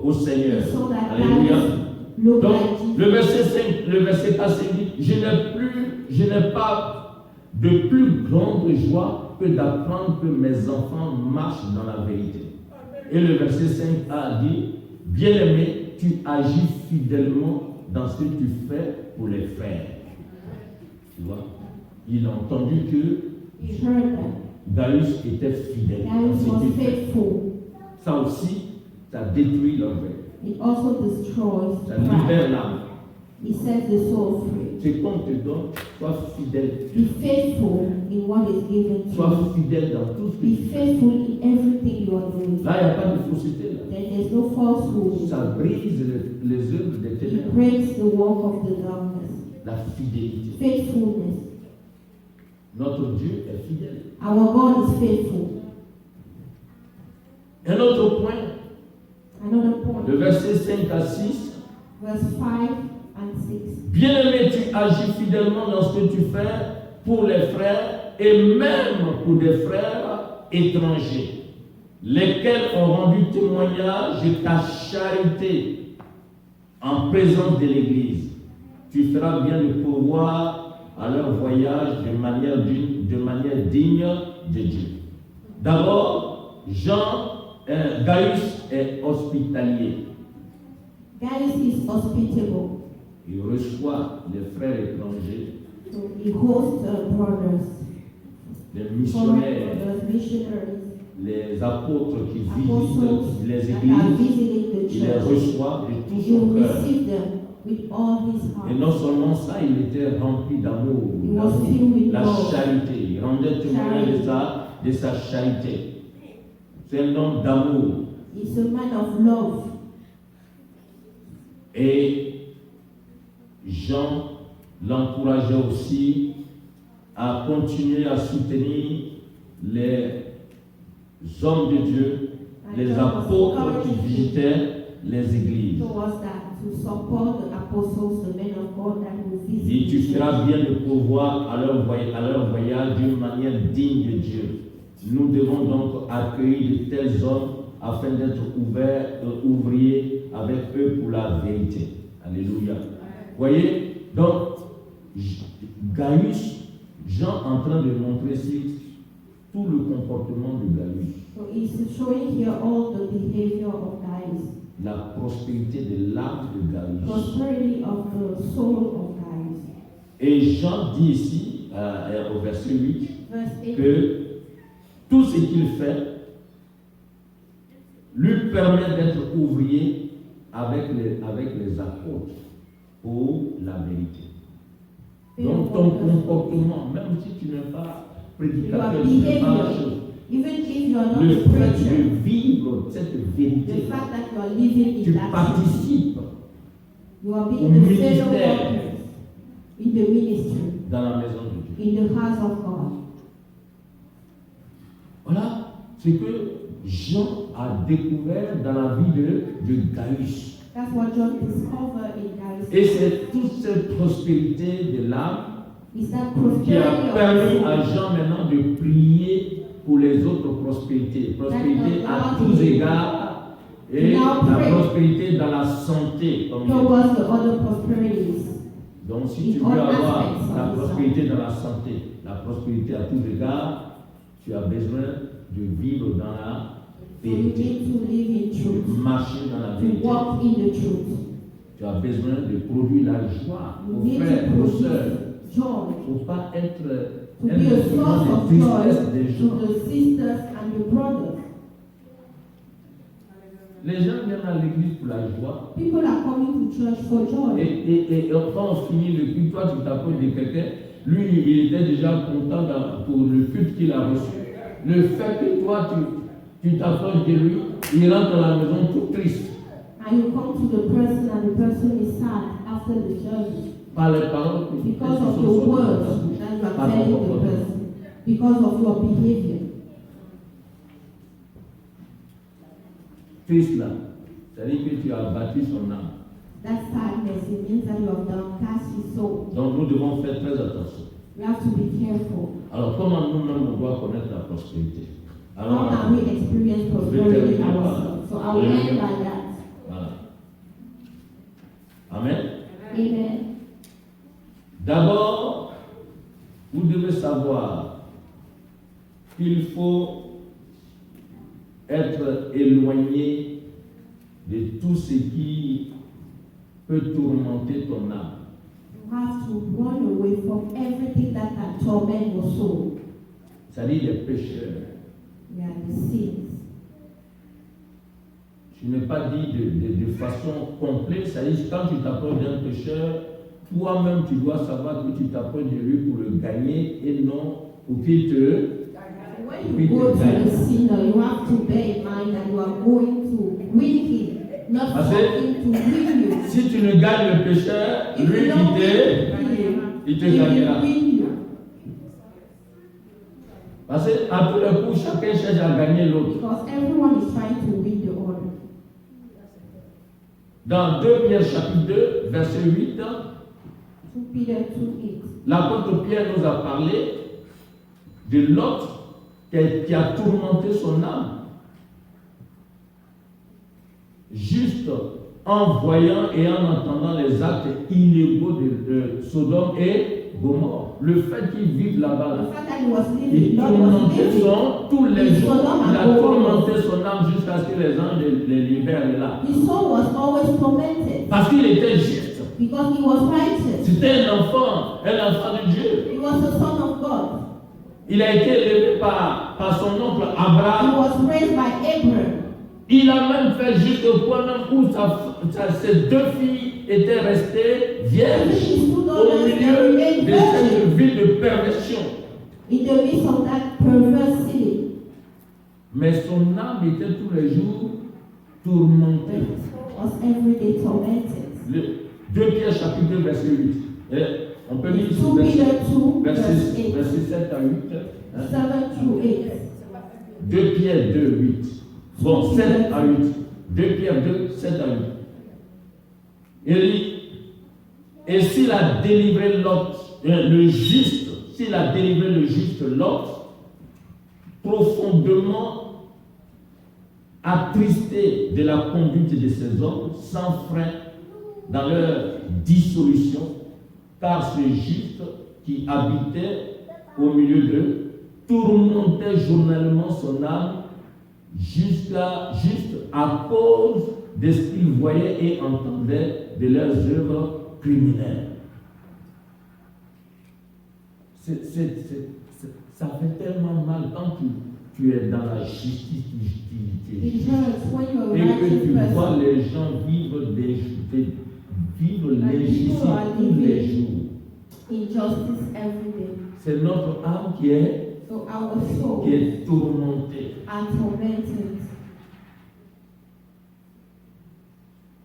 [SPEAKER 1] au Seigneur.
[SPEAKER 2] So that
[SPEAKER 1] Alléluia.
[SPEAKER 2] Gaius looked
[SPEAKER 1] Donc,
[SPEAKER 2] like Jesus.
[SPEAKER 1] le verset 4 dit, je n'ai pas de plus grande joie que d'apprendre que mes enfants marchent dans la vérité. Et le verset 5a dit, bien-aimé, tu agis fidèlement dans ce que tu fais pour les frères. Tu vois, il a entendu que
[SPEAKER 2] He heard that.
[SPEAKER 1] Gaius était fidèle.
[SPEAKER 2] Gaius was faithful.
[SPEAKER 1] Ça aussi, ça détruit l'orgueil.
[SPEAKER 2] It also destroys
[SPEAKER 1] Ça
[SPEAKER 2] pride.
[SPEAKER 1] libère l'âme.
[SPEAKER 2] He sets the soul free.
[SPEAKER 1] Ce qu'on te donne, sois fidèle.
[SPEAKER 2] Be faithful in what is given to
[SPEAKER 1] Sois
[SPEAKER 2] you.
[SPEAKER 1] fidèle dans tout ce que
[SPEAKER 2] Be
[SPEAKER 1] tu fais.
[SPEAKER 2] faithful in everything you are doing.
[SPEAKER 1] Là, il n'y a pas de fausseté. Là.
[SPEAKER 2] Then there's no falsehood.
[SPEAKER 1] Ça brise les œuvres des
[SPEAKER 2] It
[SPEAKER 1] ténèbres.
[SPEAKER 2] breaks the work of the darkness.
[SPEAKER 1] La fidélité.
[SPEAKER 2] Faithfulness.
[SPEAKER 1] Notre Dieu est fidèle.
[SPEAKER 2] Our God is faithful.
[SPEAKER 1] Un autre point,
[SPEAKER 2] Another point.
[SPEAKER 1] le verset 5 à 6.
[SPEAKER 2] Verse 5 and 6.
[SPEAKER 1] Bien-aimé, tu agis fidèlement dans ce que tu fais pour les frères et même pour des frères étrangers, lesquels ont rendu témoignage de ta charité en présence de l'Église. Tu feras bien de pourvoir à leur voyage de manière digne de Dieu. D'abord, Gaius est hospitalier.
[SPEAKER 2] Gaius is hospitable.
[SPEAKER 1] Il reçoit les frères étrangers,
[SPEAKER 2] So he hosts brothers,
[SPEAKER 1] les
[SPEAKER 2] foreign
[SPEAKER 1] missionnaires,
[SPEAKER 2] brothers, missionaries,
[SPEAKER 1] les apôtres qui
[SPEAKER 2] apostles
[SPEAKER 1] visitent les
[SPEAKER 2] that are
[SPEAKER 1] églises.
[SPEAKER 2] visiting the
[SPEAKER 1] Il les
[SPEAKER 2] church.
[SPEAKER 1] reçoit de tout
[SPEAKER 2] He
[SPEAKER 1] son
[SPEAKER 2] will
[SPEAKER 1] cœur.
[SPEAKER 2] receive them with all his
[SPEAKER 1] Et
[SPEAKER 2] heart.
[SPEAKER 1] non seulement ça, il était rempli d'amour,
[SPEAKER 2] He was filled with
[SPEAKER 1] la
[SPEAKER 2] love.
[SPEAKER 1] charité. Il rendait témoignage de sa charité. C'est un homme d'amour.
[SPEAKER 2] He's a man of love.
[SPEAKER 1] Et Jean l'encourageait aussi à continuer à soutenir les hommes de Dieu, les apôtres qui visitaient les églises.
[SPEAKER 2] Towards that, to support the apostles, the men of God that will visit.
[SPEAKER 1] Et tu
[SPEAKER 2] the
[SPEAKER 1] feras
[SPEAKER 2] church.
[SPEAKER 1] bien de pourvoir à leur voyage d'une manière digne de Dieu. Nous devons donc accueillir de tels hommes afin d'être ouvriers avec eux pour la vérité. Alléluia. Vous voyez, donc, Gaius, Jean en train de montrer ici tout le comportement de Gaius.
[SPEAKER 2] So he's showing here all the behavior of Gaius.
[SPEAKER 1] La prospérité de l'âme de Gaius.
[SPEAKER 2] Prosperity of the soul of Gaius.
[SPEAKER 1] Et Jean dit ici, au verset 8,
[SPEAKER 2] Verse 8.
[SPEAKER 1] que tout ce qu'il fait lui permet d'être ouvrier avec les apôtres pour la vérité. Donc ton comportement, même si tu n'es pas prédicateur, tu n'es pas la chose,
[SPEAKER 2] Even if you are not
[SPEAKER 1] le
[SPEAKER 2] a
[SPEAKER 1] fait
[SPEAKER 2] preacher,
[SPEAKER 1] de vivre cette
[SPEAKER 2] the
[SPEAKER 1] vérité,
[SPEAKER 2] fact that you are living
[SPEAKER 1] tu
[SPEAKER 2] in that truth,
[SPEAKER 1] participes
[SPEAKER 2] You are
[SPEAKER 1] au
[SPEAKER 2] being the fellow
[SPEAKER 1] ministère,
[SPEAKER 2] workers in the ministry,
[SPEAKER 1] dans la maison de Dieu.
[SPEAKER 2] in the house of God.
[SPEAKER 1] Voilà ce que Jean a découvert dans la vie de Gaius.
[SPEAKER 2] That's what John discovered in Gaius.
[SPEAKER 1] Et c'est toute cette prospérité de l'âme
[SPEAKER 2] Is that
[SPEAKER 1] qui a
[SPEAKER 2] prosperity
[SPEAKER 1] permis
[SPEAKER 2] of
[SPEAKER 1] à
[SPEAKER 2] soul
[SPEAKER 1] Jean maintenant de prier pour les autres prospérités. Prospérité à tous égards et la prospérité dans la santé. Comme
[SPEAKER 2] towards the other prosperities.
[SPEAKER 1] donc si tu veux avoir la prospérité dans la santé, la prospérité à tous égards, tu as besoin de vivre dans la
[SPEAKER 2] So you
[SPEAKER 1] vérité,
[SPEAKER 2] need to live in
[SPEAKER 1] de
[SPEAKER 2] truth,
[SPEAKER 1] marcher dans la
[SPEAKER 2] to
[SPEAKER 1] vérité.
[SPEAKER 2] walk in the truth.
[SPEAKER 1] Tu as besoin de produire la joie
[SPEAKER 2] You
[SPEAKER 1] aux
[SPEAKER 2] need
[SPEAKER 1] frères,
[SPEAKER 2] to
[SPEAKER 1] aux
[SPEAKER 2] produce
[SPEAKER 1] sœurs.
[SPEAKER 2] joy,
[SPEAKER 1] Il ne faut pas être
[SPEAKER 2] to
[SPEAKER 1] un
[SPEAKER 2] be a
[SPEAKER 1] instrument
[SPEAKER 2] source
[SPEAKER 1] de
[SPEAKER 2] of
[SPEAKER 1] tristesse
[SPEAKER 2] joy
[SPEAKER 1] des
[SPEAKER 2] to
[SPEAKER 1] gens.
[SPEAKER 2] the sisters and the brothers.
[SPEAKER 1] Les gens viennent à l'église pour la joie.
[SPEAKER 2] People are coming to church for joy.
[SPEAKER 1] Et quand on finit le culte, toi tu t'approches de quelqu'un, lui il était déjà content pour le culte qu'il a reçu. Le fait que toi tu t'approches de lui, il rentre dans la maison tout triste.
[SPEAKER 2] And you come to the person and the person is sad after the service
[SPEAKER 1] Par les paroles que
[SPEAKER 2] because of the words that you are telling the person, because of your behavior.
[SPEAKER 1] Triste là, c'est-à-dire que tu as battu son âme.
[SPEAKER 2] That sadness, it means that you have downcast his soul.
[SPEAKER 1] Donc nous devons faire très attention.
[SPEAKER 2] We have to be careful.
[SPEAKER 1] Alors comment nous-mêmes on doit connaître la prospérité?
[SPEAKER 2] How
[SPEAKER 1] Alors,
[SPEAKER 2] can we experience prosperity ourselves? So I will end by that.
[SPEAKER 1] voilà. Amen.
[SPEAKER 2] Amen.
[SPEAKER 1] D'abord, vous devez savoir qu'il faut être éloigné de tout ce qui peut tourmenter ton âme.
[SPEAKER 2] You have to run away from everything that can torment your soul.
[SPEAKER 1] C'est-à-dire les pécheurs.
[SPEAKER 2] Yeah, the sins.
[SPEAKER 1] Je n'ai pas dit de façon complète, c'est-à-dire quand tu t'approches d'un pécheur, toi-même tu dois savoir que tu t'approches de lui pour le gagner et non pour qu'il te...
[SPEAKER 2] When you go to the sinner, you have to bear in mind that you are going to win him, not
[SPEAKER 1] Parce
[SPEAKER 2] for
[SPEAKER 1] que
[SPEAKER 2] him to win you.
[SPEAKER 1] si tu ne gagnes le pécheur,
[SPEAKER 2] If
[SPEAKER 1] lui
[SPEAKER 2] you don't
[SPEAKER 1] il
[SPEAKER 2] win
[SPEAKER 1] te
[SPEAKER 2] him,
[SPEAKER 1] gagnera.
[SPEAKER 2] he will win you.
[SPEAKER 1] Parce qu'à tous les coups, chacun cherche à gagner l'autre.
[SPEAKER 2] Because everyone is trying to win the order.
[SPEAKER 1] Dans 2 Pierre chapitre 2, verset 8,
[SPEAKER 2] 2 Peter 2:8.
[SPEAKER 1] l'apôtre Pierre nous a parlé de Lot qui a tourmenté son âme. Juste en voyant et en entendant les actes illégaux de Sodome et Gomorrhe. Le fait qu'ils vivent là-bas,
[SPEAKER 2] The fact that he was
[SPEAKER 1] il
[SPEAKER 2] living, Lot was
[SPEAKER 1] tourmentait
[SPEAKER 2] living.
[SPEAKER 1] tous les
[SPEAKER 2] in
[SPEAKER 1] jours.
[SPEAKER 2] Sodom
[SPEAKER 1] Il
[SPEAKER 2] and
[SPEAKER 1] a
[SPEAKER 2] Gomorrah.
[SPEAKER 1] tourmenté son âme jusqu'à ce que les anges les libèrent de là.
[SPEAKER 2] His soul was always tormented
[SPEAKER 1] Parce qu'il était juste.
[SPEAKER 2] because he was righteous.
[SPEAKER 1] C'était un enfant de Dieu.
[SPEAKER 2] He was the son of God.
[SPEAKER 1] Il a été élevé par son oncle
[SPEAKER 2] He
[SPEAKER 1] Abraham.
[SPEAKER 2] was raised by Abraham.
[SPEAKER 1] Il a même fait jusqu'au point même où ses 2 filles étaient restées vierges au milieu de cette vie de perversion.
[SPEAKER 2] In the midst of that perverse city.
[SPEAKER 1] Mais son âme était tous les jours tourmentée.
[SPEAKER 2] Was every day tormented.
[SPEAKER 1] 2 Pierre chapitre 2 verset 8. Et on peut lire
[SPEAKER 2] 2
[SPEAKER 1] ce
[SPEAKER 2] Peter 2
[SPEAKER 1] verset,
[SPEAKER 2] verse 8.
[SPEAKER 1] verset 7 à 8. Hein?
[SPEAKER 2] 7 through 8.
[SPEAKER 1] 2 Pierre 2, 8. Bon, 7 à 8. 2 Pierre 2, 7 à 8. Il dit, et s'il a délivré Lot, le juste, s'il a délivré le juste Lot, profondément attristé de la conduite de ces hommes, sans frein dans leur dissolution, car ce juste qui habitait au milieu d'eux tourmentait journellement son âme juste à cause de ce qu'ils voyaient et entendaient de leurs œuvres criminelles. Ça fait tellement mal quand tu es dans la justice, tu es juste, et que tu vois les gens vivre l'injustice tous les jours.
[SPEAKER 2] Injustice every day.
[SPEAKER 1] C'est notre âme qui est
[SPEAKER 2] So our soul
[SPEAKER 1] tourmentée.
[SPEAKER 2] are tormented.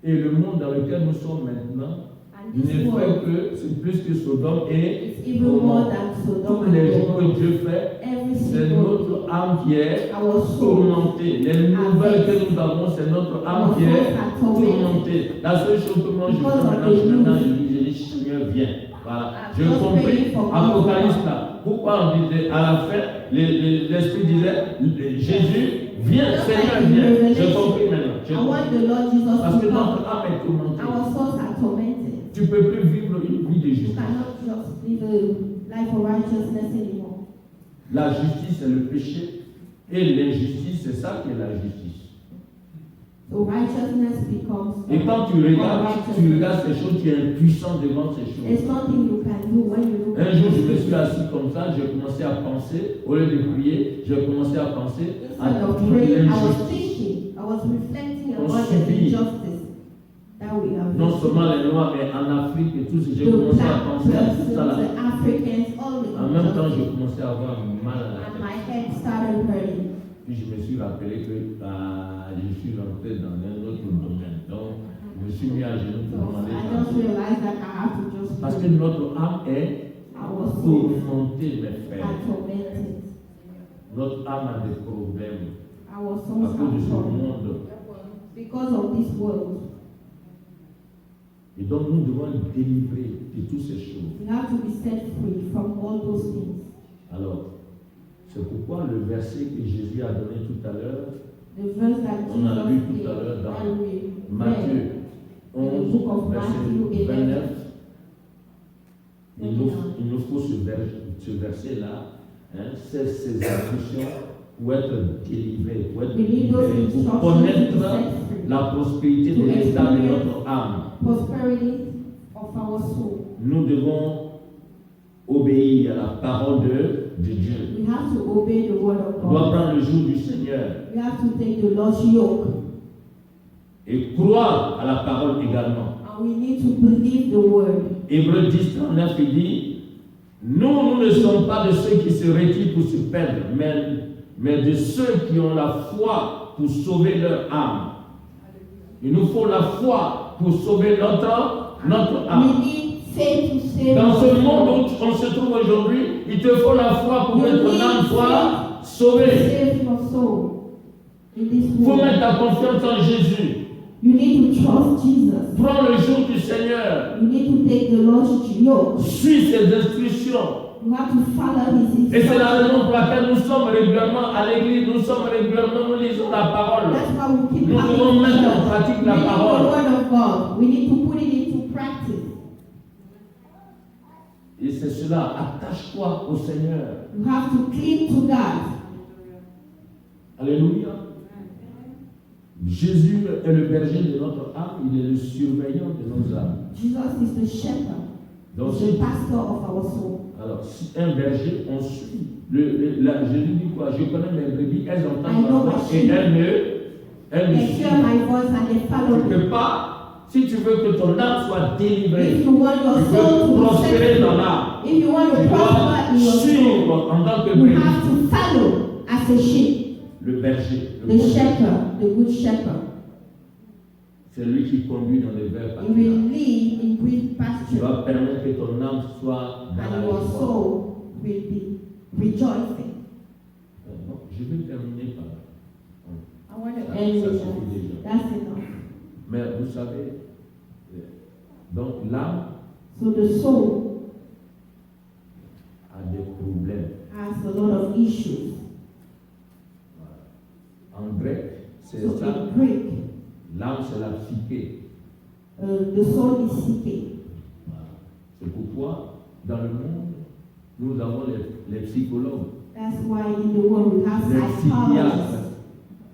[SPEAKER 1] Et le monde dans lequel nous sommes maintenant
[SPEAKER 2] And
[SPEAKER 1] ne
[SPEAKER 2] this
[SPEAKER 1] fait
[SPEAKER 2] world
[SPEAKER 1] que, c'est plus que Sodome et
[SPEAKER 2] is even more than Sodom
[SPEAKER 1] tous les
[SPEAKER 2] and
[SPEAKER 1] jours
[SPEAKER 2] Gomorrah.
[SPEAKER 1] que Dieu fait,
[SPEAKER 2] Every
[SPEAKER 1] c'est
[SPEAKER 2] single
[SPEAKER 1] notre âme qui est
[SPEAKER 2] our soul,
[SPEAKER 1] tourmentée. Les nouvelles que nous avons, c'est notre âme qui est tourmentée. La seule chose que moi je fais maintenant, je dis, Seigneur, viens. Voilà. Je compris Apocalypse là. Pourquoi on disait à la fin, l'Esprit disait, Jésus, viens, Seigneur, viens. Je compris maintenant.
[SPEAKER 2] I want the Lord Jesus
[SPEAKER 1] Parce que
[SPEAKER 2] to
[SPEAKER 1] notre
[SPEAKER 2] come.
[SPEAKER 1] âme est tourmentée.
[SPEAKER 2] Our souls are tormented.
[SPEAKER 1] Tu ne peux plus vivre une vie de
[SPEAKER 2] You
[SPEAKER 1] justice.
[SPEAKER 2] cannot just live a life of righteousness anymore.
[SPEAKER 1] La justice, c'est le péché. Et l'injustice, c'est ça qui est la justice.
[SPEAKER 2] So righteousness becomes.
[SPEAKER 1] Et quand tu regardes ces choses, tu es impuissant devant ces
[SPEAKER 2] There's
[SPEAKER 1] choses.
[SPEAKER 2] nothing you can do when you look
[SPEAKER 1] Un
[SPEAKER 2] at
[SPEAKER 1] jour, je me
[SPEAKER 2] it.
[SPEAKER 1] suis assis comme ça, j'ai commencé à penser, au lieu de prier, j'ai commencé à penser à
[SPEAKER 2] Instead of
[SPEAKER 1] toute
[SPEAKER 2] praying, I was
[SPEAKER 1] l'injustice.
[SPEAKER 2] thinking, I was reflecting
[SPEAKER 1] On
[SPEAKER 2] about the
[SPEAKER 1] subit.
[SPEAKER 2] injustice that we have.
[SPEAKER 1] Non seulement les Noirs, mais en Afrique et tout ce, j'ai
[SPEAKER 2] The
[SPEAKER 1] commencé à
[SPEAKER 2] black
[SPEAKER 1] penser à tout
[SPEAKER 2] persons,
[SPEAKER 1] ça là.
[SPEAKER 2] the Africans, all the
[SPEAKER 1] En même temps,
[SPEAKER 2] injustice.
[SPEAKER 1] j'ai commencé à avoir mal à la
[SPEAKER 2] And
[SPEAKER 1] tête.
[SPEAKER 2] my head started hurting.
[SPEAKER 1] Puis je me suis rappelé que je suis rentré dans un autre domaine. Donc, je me suis mis à genoux
[SPEAKER 2] So
[SPEAKER 1] pour demander
[SPEAKER 2] I just
[SPEAKER 1] pardon.
[SPEAKER 2] realized that I have to just
[SPEAKER 1] Parce que
[SPEAKER 2] pray.
[SPEAKER 1] notre âme est
[SPEAKER 2] Our souls
[SPEAKER 1] tourmentée, mes frères.
[SPEAKER 2] are tormented.
[SPEAKER 1] Notre âme a des problèmes
[SPEAKER 2] Our
[SPEAKER 1] à
[SPEAKER 2] souls
[SPEAKER 1] cause de
[SPEAKER 2] are
[SPEAKER 1] ce
[SPEAKER 2] tormented
[SPEAKER 1] monde.
[SPEAKER 2] because of this world.
[SPEAKER 1] Et donc, nous devons être délivrés de toutes ces choses.
[SPEAKER 2] We have to be set free from all those things.
[SPEAKER 1] Alors, c'est pourquoi le verset que Jésus a donné tout à l'heure,
[SPEAKER 2] The verse that
[SPEAKER 1] on a lu
[SPEAKER 2] Jesus
[SPEAKER 1] tout à l'heure
[SPEAKER 2] gave,
[SPEAKER 1] dans
[SPEAKER 2] and we
[SPEAKER 1] Matthieu
[SPEAKER 2] read,
[SPEAKER 1] 11,
[SPEAKER 2] book of
[SPEAKER 1] verset
[SPEAKER 2] Matthew
[SPEAKER 1] 29,
[SPEAKER 2] 11.
[SPEAKER 1] il nous faut ce verset-là, hein, c'est ces instructions pour être délivrés, pour être
[SPEAKER 2] We need those
[SPEAKER 1] libérés, pour
[SPEAKER 2] instructions
[SPEAKER 1] connaître
[SPEAKER 2] to be set free.
[SPEAKER 1] la prospérité de l'état de notre âme.
[SPEAKER 2] Prosperity of our soul.
[SPEAKER 1] Nous devons obéir à la parole de Dieu.
[SPEAKER 2] We have to obey the word of
[SPEAKER 1] On doit
[SPEAKER 2] God.
[SPEAKER 1] prendre le jour du Seigneur
[SPEAKER 2] We have to take the Lord's yoke.
[SPEAKER 1] et croire à la parole également.
[SPEAKER 2] And we need to believe the word.
[SPEAKER 1] Hébreux 10, 39, il dit, nous ne sommes pas de ceux qui se retirent pour se perdre, mais de ceux qui ont la foi pour sauver leur âme. Il nous faut la foi pour sauver notre âme.
[SPEAKER 2] We need faith to save
[SPEAKER 1] Dans ce
[SPEAKER 2] us.
[SPEAKER 1] monde où on se trouve aujourd'hui, il te faut la foi pour que ton âme soit
[SPEAKER 2] To
[SPEAKER 1] sauvée.
[SPEAKER 2] save your soul in this
[SPEAKER 1] Il faut
[SPEAKER 2] world.
[SPEAKER 1] mettre ta confiance en Jésus.
[SPEAKER 2] You need to trust Jesus.
[SPEAKER 1] Prends le jour du Seigneur.
[SPEAKER 2] You need to take the Lord's yoke.
[SPEAKER 1] Suis ses instructions.
[SPEAKER 2] You have to follow His
[SPEAKER 1] Et c'est la
[SPEAKER 2] instructions.
[SPEAKER 1] raison pour laquelle nous sommes régulièrement à l'église, nous lisons la parole.
[SPEAKER 2] That's why we keep
[SPEAKER 1] Nous
[SPEAKER 2] having
[SPEAKER 1] devons mettre en
[SPEAKER 2] church.
[SPEAKER 1] pratique
[SPEAKER 2] We
[SPEAKER 1] la
[SPEAKER 2] need the
[SPEAKER 1] parole.
[SPEAKER 2] word of God. We need to put it into practice.
[SPEAKER 1] Et c'est cela, attache-toi au Seigneur.
[SPEAKER 2] You have to cling to God.
[SPEAKER 1] Alléluia. Jésus est le berger de notre âme, il est le surveillant de nos âmes.
[SPEAKER 2] Jesus is the shepherd,
[SPEAKER 1] Donc,
[SPEAKER 2] the pastor of our soul.
[SPEAKER 1] alors, si un berger, on suit. Jésus dit quoi? Je connais mes brebis, elles entendent
[SPEAKER 2] I know
[SPEAKER 1] ma voix
[SPEAKER 2] my
[SPEAKER 1] et
[SPEAKER 2] sheep.
[SPEAKER 1] elles me
[SPEAKER 2] They
[SPEAKER 1] suivent.
[SPEAKER 2] hear my voice and they follow
[SPEAKER 1] Tu ne
[SPEAKER 2] me.
[SPEAKER 1] peux pas, si tu veux que ton âme soit délivrée,
[SPEAKER 2] If you want your
[SPEAKER 1] tu
[SPEAKER 2] soul
[SPEAKER 1] veux
[SPEAKER 2] to be
[SPEAKER 1] prospérer
[SPEAKER 2] set
[SPEAKER 1] dans
[SPEAKER 2] free,
[SPEAKER 1] l'âme,
[SPEAKER 2] if you want
[SPEAKER 1] tu
[SPEAKER 2] to
[SPEAKER 1] dois
[SPEAKER 2] prosper in your soul,
[SPEAKER 1] suivre en tant que
[SPEAKER 2] you
[SPEAKER 1] brebis
[SPEAKER 2] have to follow as a sheep,
[SPEAKER 1] le berger, le
[SPEAKER 2] the
[SPEAKER 1] bon berger.
[SPEAKER 2] shepherd, the good shepherd.
[SPEAKER 1] C'est lui qui conduit dans les verts
[SPEAKER 2] He will
[SPEAKER 1] pâturages.
[SPEAKER 2] lead in green
[SPEAKER 1] Tu
[SPEAKER 2] pasture,
[SPEAKER 1] vas permettre que ton âme soit dans
[SPEAKER 2] and
[SPEAKER 1] la
[SPEAKER 2] your
[SPEAKER 1] joie.
[SPEAKER 2] soul will be rejoicing.
[SPEAKER 1] Bon, je vais terminer par là.
[SPEAKER 2] I want to
[SPEAKER 1] Ça
[SPEAKER 2] end with
[SPEAKER 1] suffit
[SPEAKER 2] that.
[SPEAKER 1] déjà.
[SPEAKER 2] That's enough.
[SPEAKER 1] Mais vous savez, donc l'âme
[SPEAKER 2] So the soul
[SPEAKER 1] a des problèmes.
[SPEAKER 2] has a lot of issues.
[SPEAKER 1] Voilà. En grec, c'est
[SPEAKER 2] So
[SPEAKER 1] ça.
[SPEAKER 2] in Greek,
[SPEAKER 1] L'âme, c'est la psyché.
[SPEAKER 2] the soul is seeking.
[SPEAKER 1] Voilà. C'est pourquoi, dans le monde, nous avons les psychologues,
[SPEAKER 2] That's why in the world we have
[SPEAKER 1] les
[SPEAKER 2] psychologists,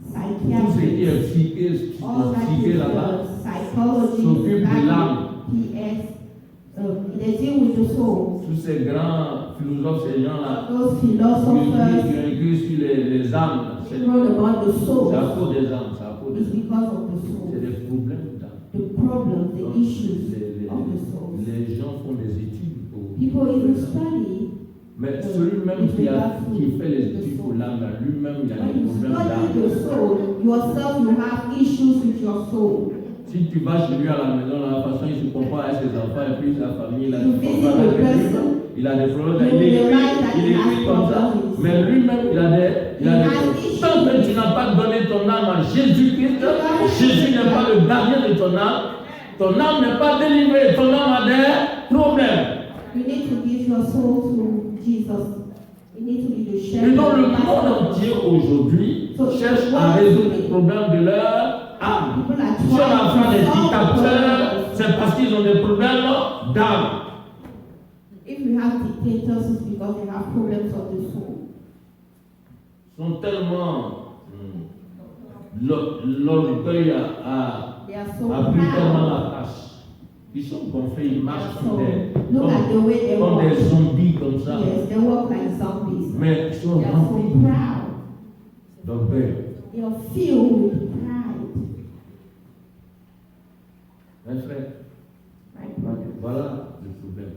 [SPEAKER 1] psychiatres. Tout ce qui est
[SPEAKER 2] psychiatrists, all that
[SPEAKER 1] psyché
[SPEAKER 2] is
[SPEAKER 1] là-bas,
[SPEAKER 2] psychology,
[SPEAKER 1] s'occupe de l'âme.
[SPEAKER 2] PS, they deal with the soul.
[SPEAKER 1] Tous ces grands philosophes, ces gens-là,
[SPEAKER 2] Those
[SPEAKER 1] qui
[SPEAKER 2] philosophers,
[SPEAKER 1] ont écrit sur les âmes,
[SPEAKER 2] they wrote about the soul.
[SPEAKER 1] c'est à cause des âmes, c'est à cause
[SPEAKER 2] It's
[SPEAKER 1] des âmes.
[SPEAKER 2] because of the
[SPEAKER 1] C'est
[SPEAKER 2] soul.
[SPEAKER 1] des problèmes d'âme.
[SPEAKER 2] The problem,
[SPEAKER 1] Donc,
[SPEAKER 2] the issues of the soul.
[SPEAKER 1] les gens font des études pour
[SPEAKER 2] People
[SPEAKER 1] pour
[SPEAKER 2] even
[SPEAKER 1] les âmes.
[SPEAKER 2] study.
[SPEAKER 1] Mais celui-même qui fait les études pour l'âme, là, lui-même, il a
[SPEAKER 2] When
[SPEAKER 1] des
[SPEAKER 2] you
[SPEAKER 1] problèmes
[SPEAKER 2] study
[SPEAKER 1] d'âme.
[SPEAKER 2] the soul, yourself, you have issues with your soul.
[SPEAKER 1] Si Si tu vas chez lui à la maison, la façon il se comprend avec ses enfants et puis sa famille, il a
[SPEAKER 2] You
[SPEAKER 1] des
[SPEAKER 2] visit
[SPEAKER 1] problèmes
[SPEAKER 2] the
[SPEAKER 1] avec lui,
[SPEAKER 2] person,
[SPEAKER 1] il a des problèmes,
[SPEAKER 2] you
[SPEAKER 1] il
[SPEAKER 2] realize that he
[SPEAKER 1] écrit
[SPEAKER 2] has
[SPEAKER 1] comme ça,
[SPEAKER 2] problems.
[SPEAKER 1] mais lui-même il a des
[SPEAKER 2] He has
[SPEAKER 1] problèmes.
[SPEAKER 2] issues.
[SPEAKER 1] Tant que tu n'as pas donné ton âme à Jésus-Christ, Jésus n'est pas le gardien de ton âme n'est pas délivrée, ton âme a des problèmes.
[SPEAKER 2] You need to give your soul to Jesus. You need to be the
[SPEAKER 1] Et
[SPEAKER 2] shepherd.
[SPEAKER 1] donc le monde entier aujourd'hui cherche à résoudre les problèmes de leur âme.
[SPEAKER 2] People are
[SPEAKER 1] Si on a
[SPEAKER 2] trying
[SPEAKER 1] fait des
[SPEAKER 2] to solve
[SPEAKER 1] dictateurs,
[SPEAKER 2] problems.
[SPEAKER 1] c'est parce qu'ils ont des problèmes d'âme.
[SPEAKER 2] If we have dictators, it's because they have problems of the soul.
[SPEAKER 1] Ils sont tellement l'orgueil
[SPEAKER 2] They are so
[SPEAKER 1] a pris tellement
[SPEAKER 2] proud.
[SPEAKER 1] la place. Ils sont gonflés, ils marchent
[SPEAKER 2] So,
[SPEAKER 1] comme
[SPEAKER 2] look at the way they
[SPEAKER 1] comme
[SPEAKER 2] walk.
[SPEAKER 1] des zombies comme ça.
[SPEAKER 2] Yes, they walk like zombies.
[SPEAKER 1] Mais ils sont
[SPEAKER 2] They are so
[SPEAKER 1] remplis
[SPEAKER 2] proud.
[SPEAKER 1] d'orgueil.
[SPEAKER 2] They are filled with pride.
[SPEAKER 1] Mes frères,
[SPEAKER 2] My brother.
[SPEAKER 1] voilà le problème.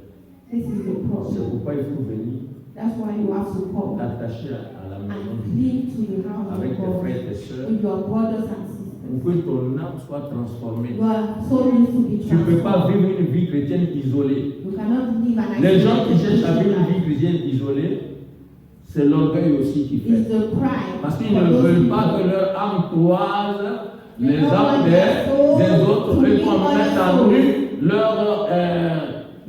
[SPEAKER 2] This is the
[SPEAKER 1] C'est
[SPEAKER 2] problem.
[SPEAKER 1] pourquoi il faut venir
[SPEAKER 2] That's why you have to come
[SPEAKER 1] t'attacher à la maison
[SPEAKER 2] and
[SPEAKER 1] de Dieu
[SPEAKER 2] cling to the house
[SPEAKER 1] avec
[SPEAKER 2] of
[SPEAKER 1] tes
[SPEAKER 2] God
[SPEAKER 1] frères et tes sœurs
[SPEAKER 2] with your brothers and sisters.
[SPEAKER 1] pour que ton âme soit transformée.
[SPEAKER 2] Your soul needs to be
[SPEAKER 1] Tu ne peux pas
[SPEAKER 2] transformed.
[SPEAKER 1] vivre une vie chrétienne isolée.
[SPEAKER 2] You cannot live an
[SPEAKER 1] Les gens qui
[SPEAKER 2] isolated
[SPEAKER 1] cherchent à vivre une
[SPEAKER 2] life.
[SPEAKER 1] vie chrétienne isolée, c'est l'orgueil aussi qui
[SPEAKER 2] It's
[SPEAKER 1] fait.
[SPEAKER 2] the pride.
[SPEAKER 1] Parce qu'ils
[SPEAKER 2] for
[SPEAKER 1] ne
[SPEAKER 2] those
[SPEAKER 1] veulent
[SPEAKER 2] people.
[SPEAKER 1] pas que leur âme croise les
[SPEAKER 2] They don't
[SPEAKER 1] âmes
[SPEAKER 2] want their soul
[SPEAKER 1] des autres
[SPEAKER 2] to
[SPEAKER 1] et
[SPEAKER 2] be
[SPEAKER 1] qu'on
[SPEAKER 2] on
[SPEAKER 1] mette
[SPEAKER 2] their
[SPEAKER 1] en
[SPEAKER 2] soul.
[SPEAKER 1] nu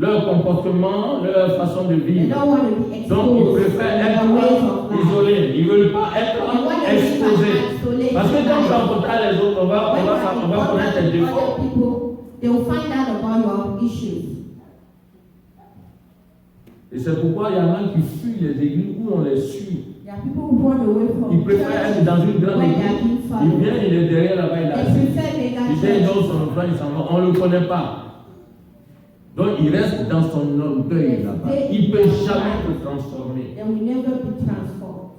[SPEAKER 1] leur comportement, leur façon de
[SPEAKER 2] They
[SPEAKER 1] vivre.
[SPEAKER 2] don't want to be
[SPEAKER 1] Donc ils
[SPEAKER 2] exposed to
[SPEAKER 1] préfèrent
[SPEAKER 2] their
[SPEAKER 1] être
[SPEAKER 2] ways of life.
[SPEAKER 1] isolés. Ils ne veulent pas
[SPEAKER 2] They
[SPEAKER 1] être
[SPEAKER 2] want to live an
[SPEAKER 1] exposés.
[SPEAKER 2] isolated
[SPEAKER 1] Parce que quand tu
[SPEAKER 2] life.
[SPEAKER 1] rencontreras les autres, on va connaître tes
[SPEAKER 2] When
[SPEAKER 1] défauts.
[SPEAKER 2] other people, they will find out about your issues.
[SPEAKER 1] Et c'est pourquoi il y en a qui fuient les églises où on les suit.
[SPEAKER 2] There are people who run away from
[SPEAKER 1] Ils préfèrent être dans une grande
[SPEAKER 2] when they are
[SPEAKER 1] église.
[SPEAKER 2] being
[SPEAKER 1] Il
[SPEAKER 2] followed.
[SPEAKER 1] vient, il est derrière là-bas, il
[SPEAKER 2] They
[SPEAKER 1] assiste.
[SPEAKER 2] prefer mega
[SPEAKER 1] Il vient, il donne
[SPEAKER 2] churches.
[SPEAKER 1] son offrande, il s'en va. On ne le connaît pas. Donc il reste dans son orgueil là-bas. Il ne peut jamais se transformer.
[SPEAKER 2] They will never be transformed.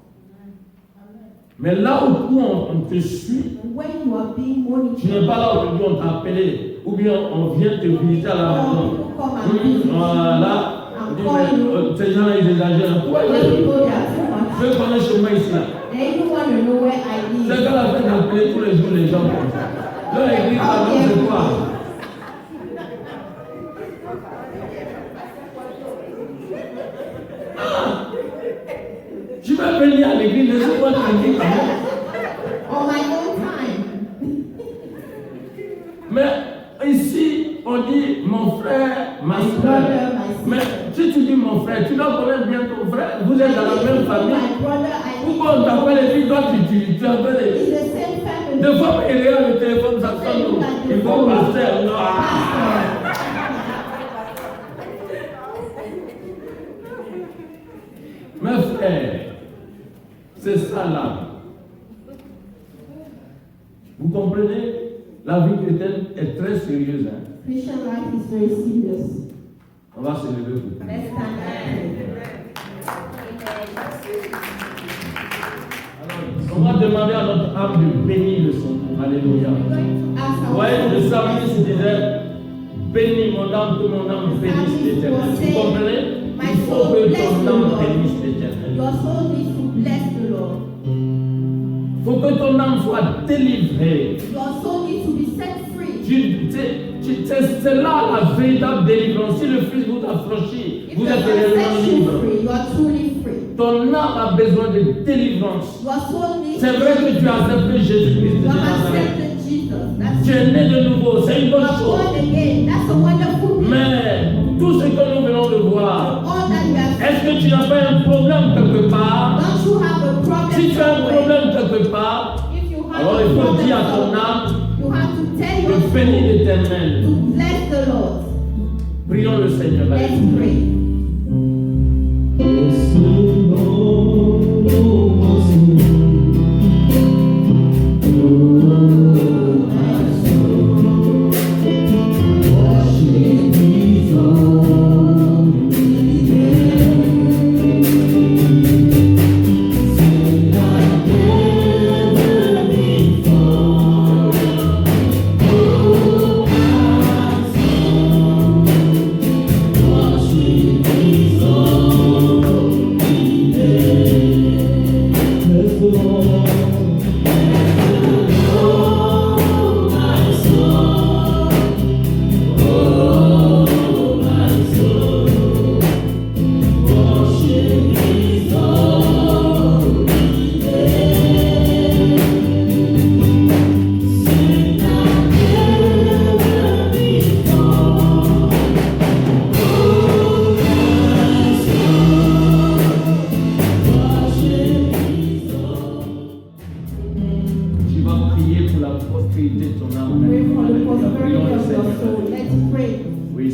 [SPEAKER 1] Mais là où on te suit,
[SPEAKER 2] And when you are being
[SPEAKER 1] tu n'es
[SPEAKER 2] monitored,
[SPEAKER 1] pas là aujourd'hui, on t'a appelé, ou bien on vient te visiter à la maison.
[SPEAKER 2] people come and visit you.
[SPEAKER 1] Voilà. On dit, mais, ces gens-là, ils exagèrent. Pourquoi
[SPEAKER 2] When
[SPEAKER 1] ils
[SPEAKER 2] people they are too much,
[SPEAKER 1] Je connais chez moi ici. Là.
[SPEAKER 2] they even want to know where I
[SPEAKER 1] C'est
[SPEAKER 2] live.
[SPEAKER 1] qu'à la fin d'appeler tous les jours les gens comme ça. Leur église, là, c'est quoi? Je vais venir à l'église, laissez-moi tranquille quand même.
[SPEAKER 2] On my own time.
[SPEAKER 1] Mais ici, on dit mon frère, ma
[SPEAKER 2] My
[SPEAKER 1] soeur.
[SPEAKER 2] brother, my
[SPEAKER 1] Mais
[SPEAKER 2] sister.
[SPEAKER 1] si tu dis mon frère, tu dois connaître bien ton frère. Vous êtes dans la même famille.
[SPEAKER 2] My brother, I need
[SPEAKER 1] Pourquoi on t'appelle et puis toi tu appelles?
[SPEAKER 2] It's the same family.
[SPEAKER 1] Des fois, il regarde le téléphone, ça sonne. Il faut passer. Non.
[SPEAKER 2] Pastor.
[SPEAKER 1] Mes frères, c'est ça là. Vous comprenez? La vie chrétienne est très sérieuse. Hein?
[SPEAKER 2] Christian life is very serious.
[SPEAKER 1] On va se lever pour prier.
[SPEAKER 2] Let's stand and
[SPEAKER 1] Alors, on va demander à notre âme de bénir le Seigneur. Alléluia.
[SPEAKER 2] pray. Ask
[SPEAKER 1] Vous
[SPEAKER 2] our
[SPEAKER 1] voyez, le
[SPEAKER 2] soul.
[SPEAKER 1] psalmiste disait, bénis mon âme, que mon âme bénisse l'Éternel. Vous comprenez? Il faut que ton âme bénisse l'Éternel.
[SPEAKER 2] Your soul needs to bless the Lord.
[SPEAKER 1] Il faut que ton âme soit délivrée.
[SPEAKER 2] Your soul needs to be set free.
[SPEAKER 1] C'est là la véritable délivrance. Si le Fils vous a franchi,
[SPEAKER 2] If
[SPEAKER 1] vous
[SPEAKER 2] the
[SPEAKER 1] êtes
[SPEAKER 2] Lord
[SPEAKER 1] réellement
[SPEAKER 2] sets you
[SPEAKER 1] libre.
[SPEAKER 2] free, you are truly free.
[SPEAKER 1] Ton âme a besoin de délivrance.
[SPEAKER 2] Your soul needs
[SPEAKER 1] C'est vrai que tu as accepté Jésus-Christ de
[SPEAKER 2] You have
[SPEAKER 1] Nazareth.
[SPEAKER 2] accepted Jesus. That's
[SPEAKER 1] Tu es né de nouveau, c'est une
[SPEAKER 2] You
[SPEAKER 1] bonne
[SPEAKER 2] are
[SPEAKER 1] chose.
[SPEAKER 2] born again. That's a wonderful thing.
[SPEAKER 1] Mais tout ce que nous venons de voir,
[SPEAKER 2] All that you have.
[SPEAKER 1] est-ce que tu n'as pas un problème quelque part?
[SPEAKER 2] Don't you have a problem
[SPEAKER 1] Si tu as un
[SPEAKER 2] somewhere?
[SPEAKER 1] problème quelque part,
[SPEAKER 2] If you have
[SPEAKER 1] alors
[SPEAKER 2] a
[SPEAKER 1] il faut
[SPEAKER 2] problem
[SPEAKER 1] dire à ton
[SPEAKER 2] somewhere,
[SPEAKER 1] âme
[SPEAKER 2] you have to tell
[SPEAKER 1] de
[SPEAKER 2] your
[SPEAKER 1] bénir
[SPEAKER 2] soul
[SPEAKER 1] l'Éternel.
[SPEAKER 2] to bless the Lord.
[SPEAKER 1] Prions le Seigneur.
[SPEAKER 2] Let's pray.
[SPEAKER 3] Wash me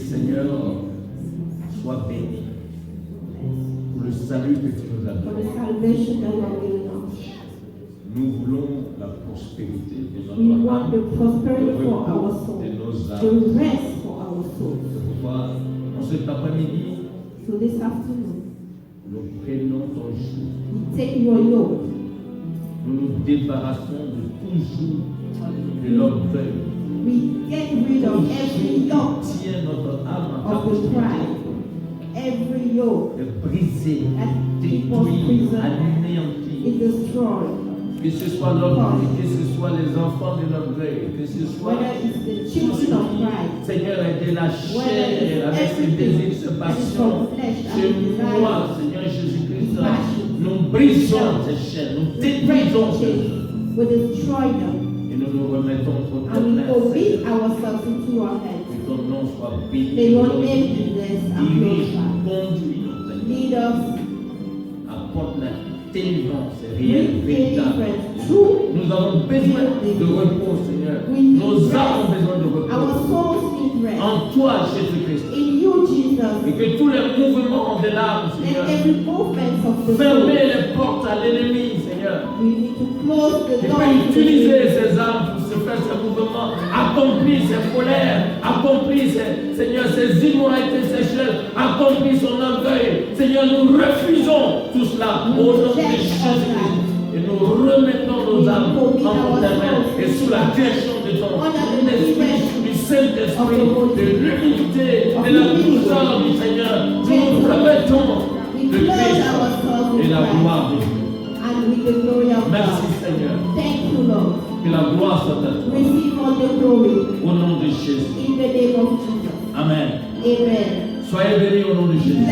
[SPEAKER 1] Seigneur, sois béni pour le salut que tu nous as
[SPEAKER 2] For
[SPEAKER 1] donné.
[SPEAKER 2] the salvation that you have given us.
[SPEAKER 1] Nous voulons la prospérité de
[SPEAKER 2] We
[SPEAKER 1] notre
[SPEAKER 2] want
[SPEAKER 1] âme,
[SPEAKER 2] the
[SPEAKER 1] le
[SPEAKER 2] prosperity for our
[SPEAKER 1] repos
[SPEAKER 2] soul,
[SPEAKER 1] de nos
[SPEAKER 2] the
[SPEAKER 1] âmes.
[SPEAKER 2] rest for our soul.
[SPEAKER 1] C'est pourquoi, en cet après-midi,
[SPEAKER 2] So this afternoon,
[SPEAKER 1] nous prenons ton joug.
[SPEAKER 2] we take your yoke.
[SPEAKER 1] Nous nous débarrassons de tout joug de l'orgueil.
[SPEAKER 2] We get rid of every yoke
[SPEAKER 1] Tiens notre âme en
[SPEAKER 2] of the
[SPEAKER 1] captivité.
[SPEAKER 2] pride, every yoke
[SPEAKER 1] De briser,
[SPEAKER 2] that keep us
[SPEAKER 1] détruire,
[SPEAKER 2] prison,
[SPEAKER 1] anéantir.
[SPEAKER 2] it destroys.
[SPEAKER 1] Que ce soit l'orgueil, que ce soit les enfants de l'orgueil, que ce soit
[SPEAKER 2] Whether it's the children of pride,
[SPEAKER 1] Seigneur, est de la
[SPEAKER 2] whether
[SPEAKER 1] chair, avec
[SPEAKER 2] it's
[SPEAKER 1] ses désirs, ses
[SPEAKER 2] everything that is
[SPEAKER 1] passions.
[SPEAKER 2] from flesh
[SPEAKER 1] Chez
[SPEAKER 2] and desire,
[SPEAKER 1] moi, Seigneur Jésus-Christ,
[SPEAKER 2] passion.
[SPEAKER 1] nous brisons ces chaînes, nous
[SPEAKER 2] we break
[SPEAKER 1] détruisons
[SPEAKER 2] the
[SPEAKER 1] ces
[SPEAKER 2] chains, we destroy them,
[SPEAKER 1] et nous nous remettons entre tes
[SPEAKER 2] and we
[SPEAKER 1] mains.
[SPEAKER 2] commit ourselves into your hands.
[SPEAKER 1] Que ton nom soit béni.
[SPEAKER 2] May your name be blessed and
[SPEAKER 1] Dirige,
[SPEAKER 2] glorified.
[SPEAKER 1] conduis nous, Seigneur.
[SPEAKER 2] Lead us,
[SPEAKER 1] Apporte la délivrance réelle,
[SPEAKER 2] bring
[SPEAKER 1] véritable.
[SPEAKER 2] deliverance, true.
[SPEAKER 1] Nous avons besoin de repos, Seigneur.
[SPEAKER 2] We need
[SPEAKER 1] Nos âmes
[SPEAKER 2] rest.
[SPEAKER 1] ont besoin de
[SPEAKER 2] Our
[SPEAKER 1] repos.
[SPEAKER 2] souls need rest.
[SPEAKER 1] En toi, Jésus-Christ.
[SPEAKER 2] In you, Jesus,
[SPEAKER 1] Et que tous les mouvements de l'âme,
[SPEAKER 2] let
[SPEAKER 1] Seigneur,
[SPEAKER 2] every movement of the soul,
[SPEAKER 1] fermez les portes à l'ennemi, Seigneur.
[SPEAKER 2] we need to close the
[SPEAKER 1] Il
[SPEAKER 2] door.
[SPEAKER 1] peut utiliser ces âmes pour se faire ces mouvements, accomplir ses colères, accomplir Seigneur, ses immoralités sexuelles, accomplir son orgueil. Seigneur, nous refusons tout cela au nom de Jésus-Christ. Et nous remettons nos âmes en ta main et sous la direction de ton esprit, du Saint-Esprit, de l'unité, de la puissance du Seigneur. Nous remettons
[SPEAKER 2] We
[SPEAKER 1] le
[SPEAKER 2] close
[SPEAKER 1] Christ
[SPEAKER 2] ourselves
[SPEAKER 1] et
[SPEAKER 2] in
[SPEAKER 1] la
[SPEAKER 2] Christ
[SPEAKER 1] gloire de Dieu.
[SPEAKER 2] and with the glory of
[SPEAKER 1] Merci
[SPEAKER 2] God.
[SPEAKER 1] Seigneur.
[SPEAKER 2] Thank you, Lord.
[SPEAKER 1] Que la gloire soit à toi.
[SPEAKER 2] Receive all the glory
[SPEAKER 1] Au nom de Jésus.
[SPEAKER 2] in the name of Jesus.
[SPEAKER 1] Amen.
[SPEAKER 2] Amen.
[SPEAKER 1] Soyez bénis au nom de Jésus.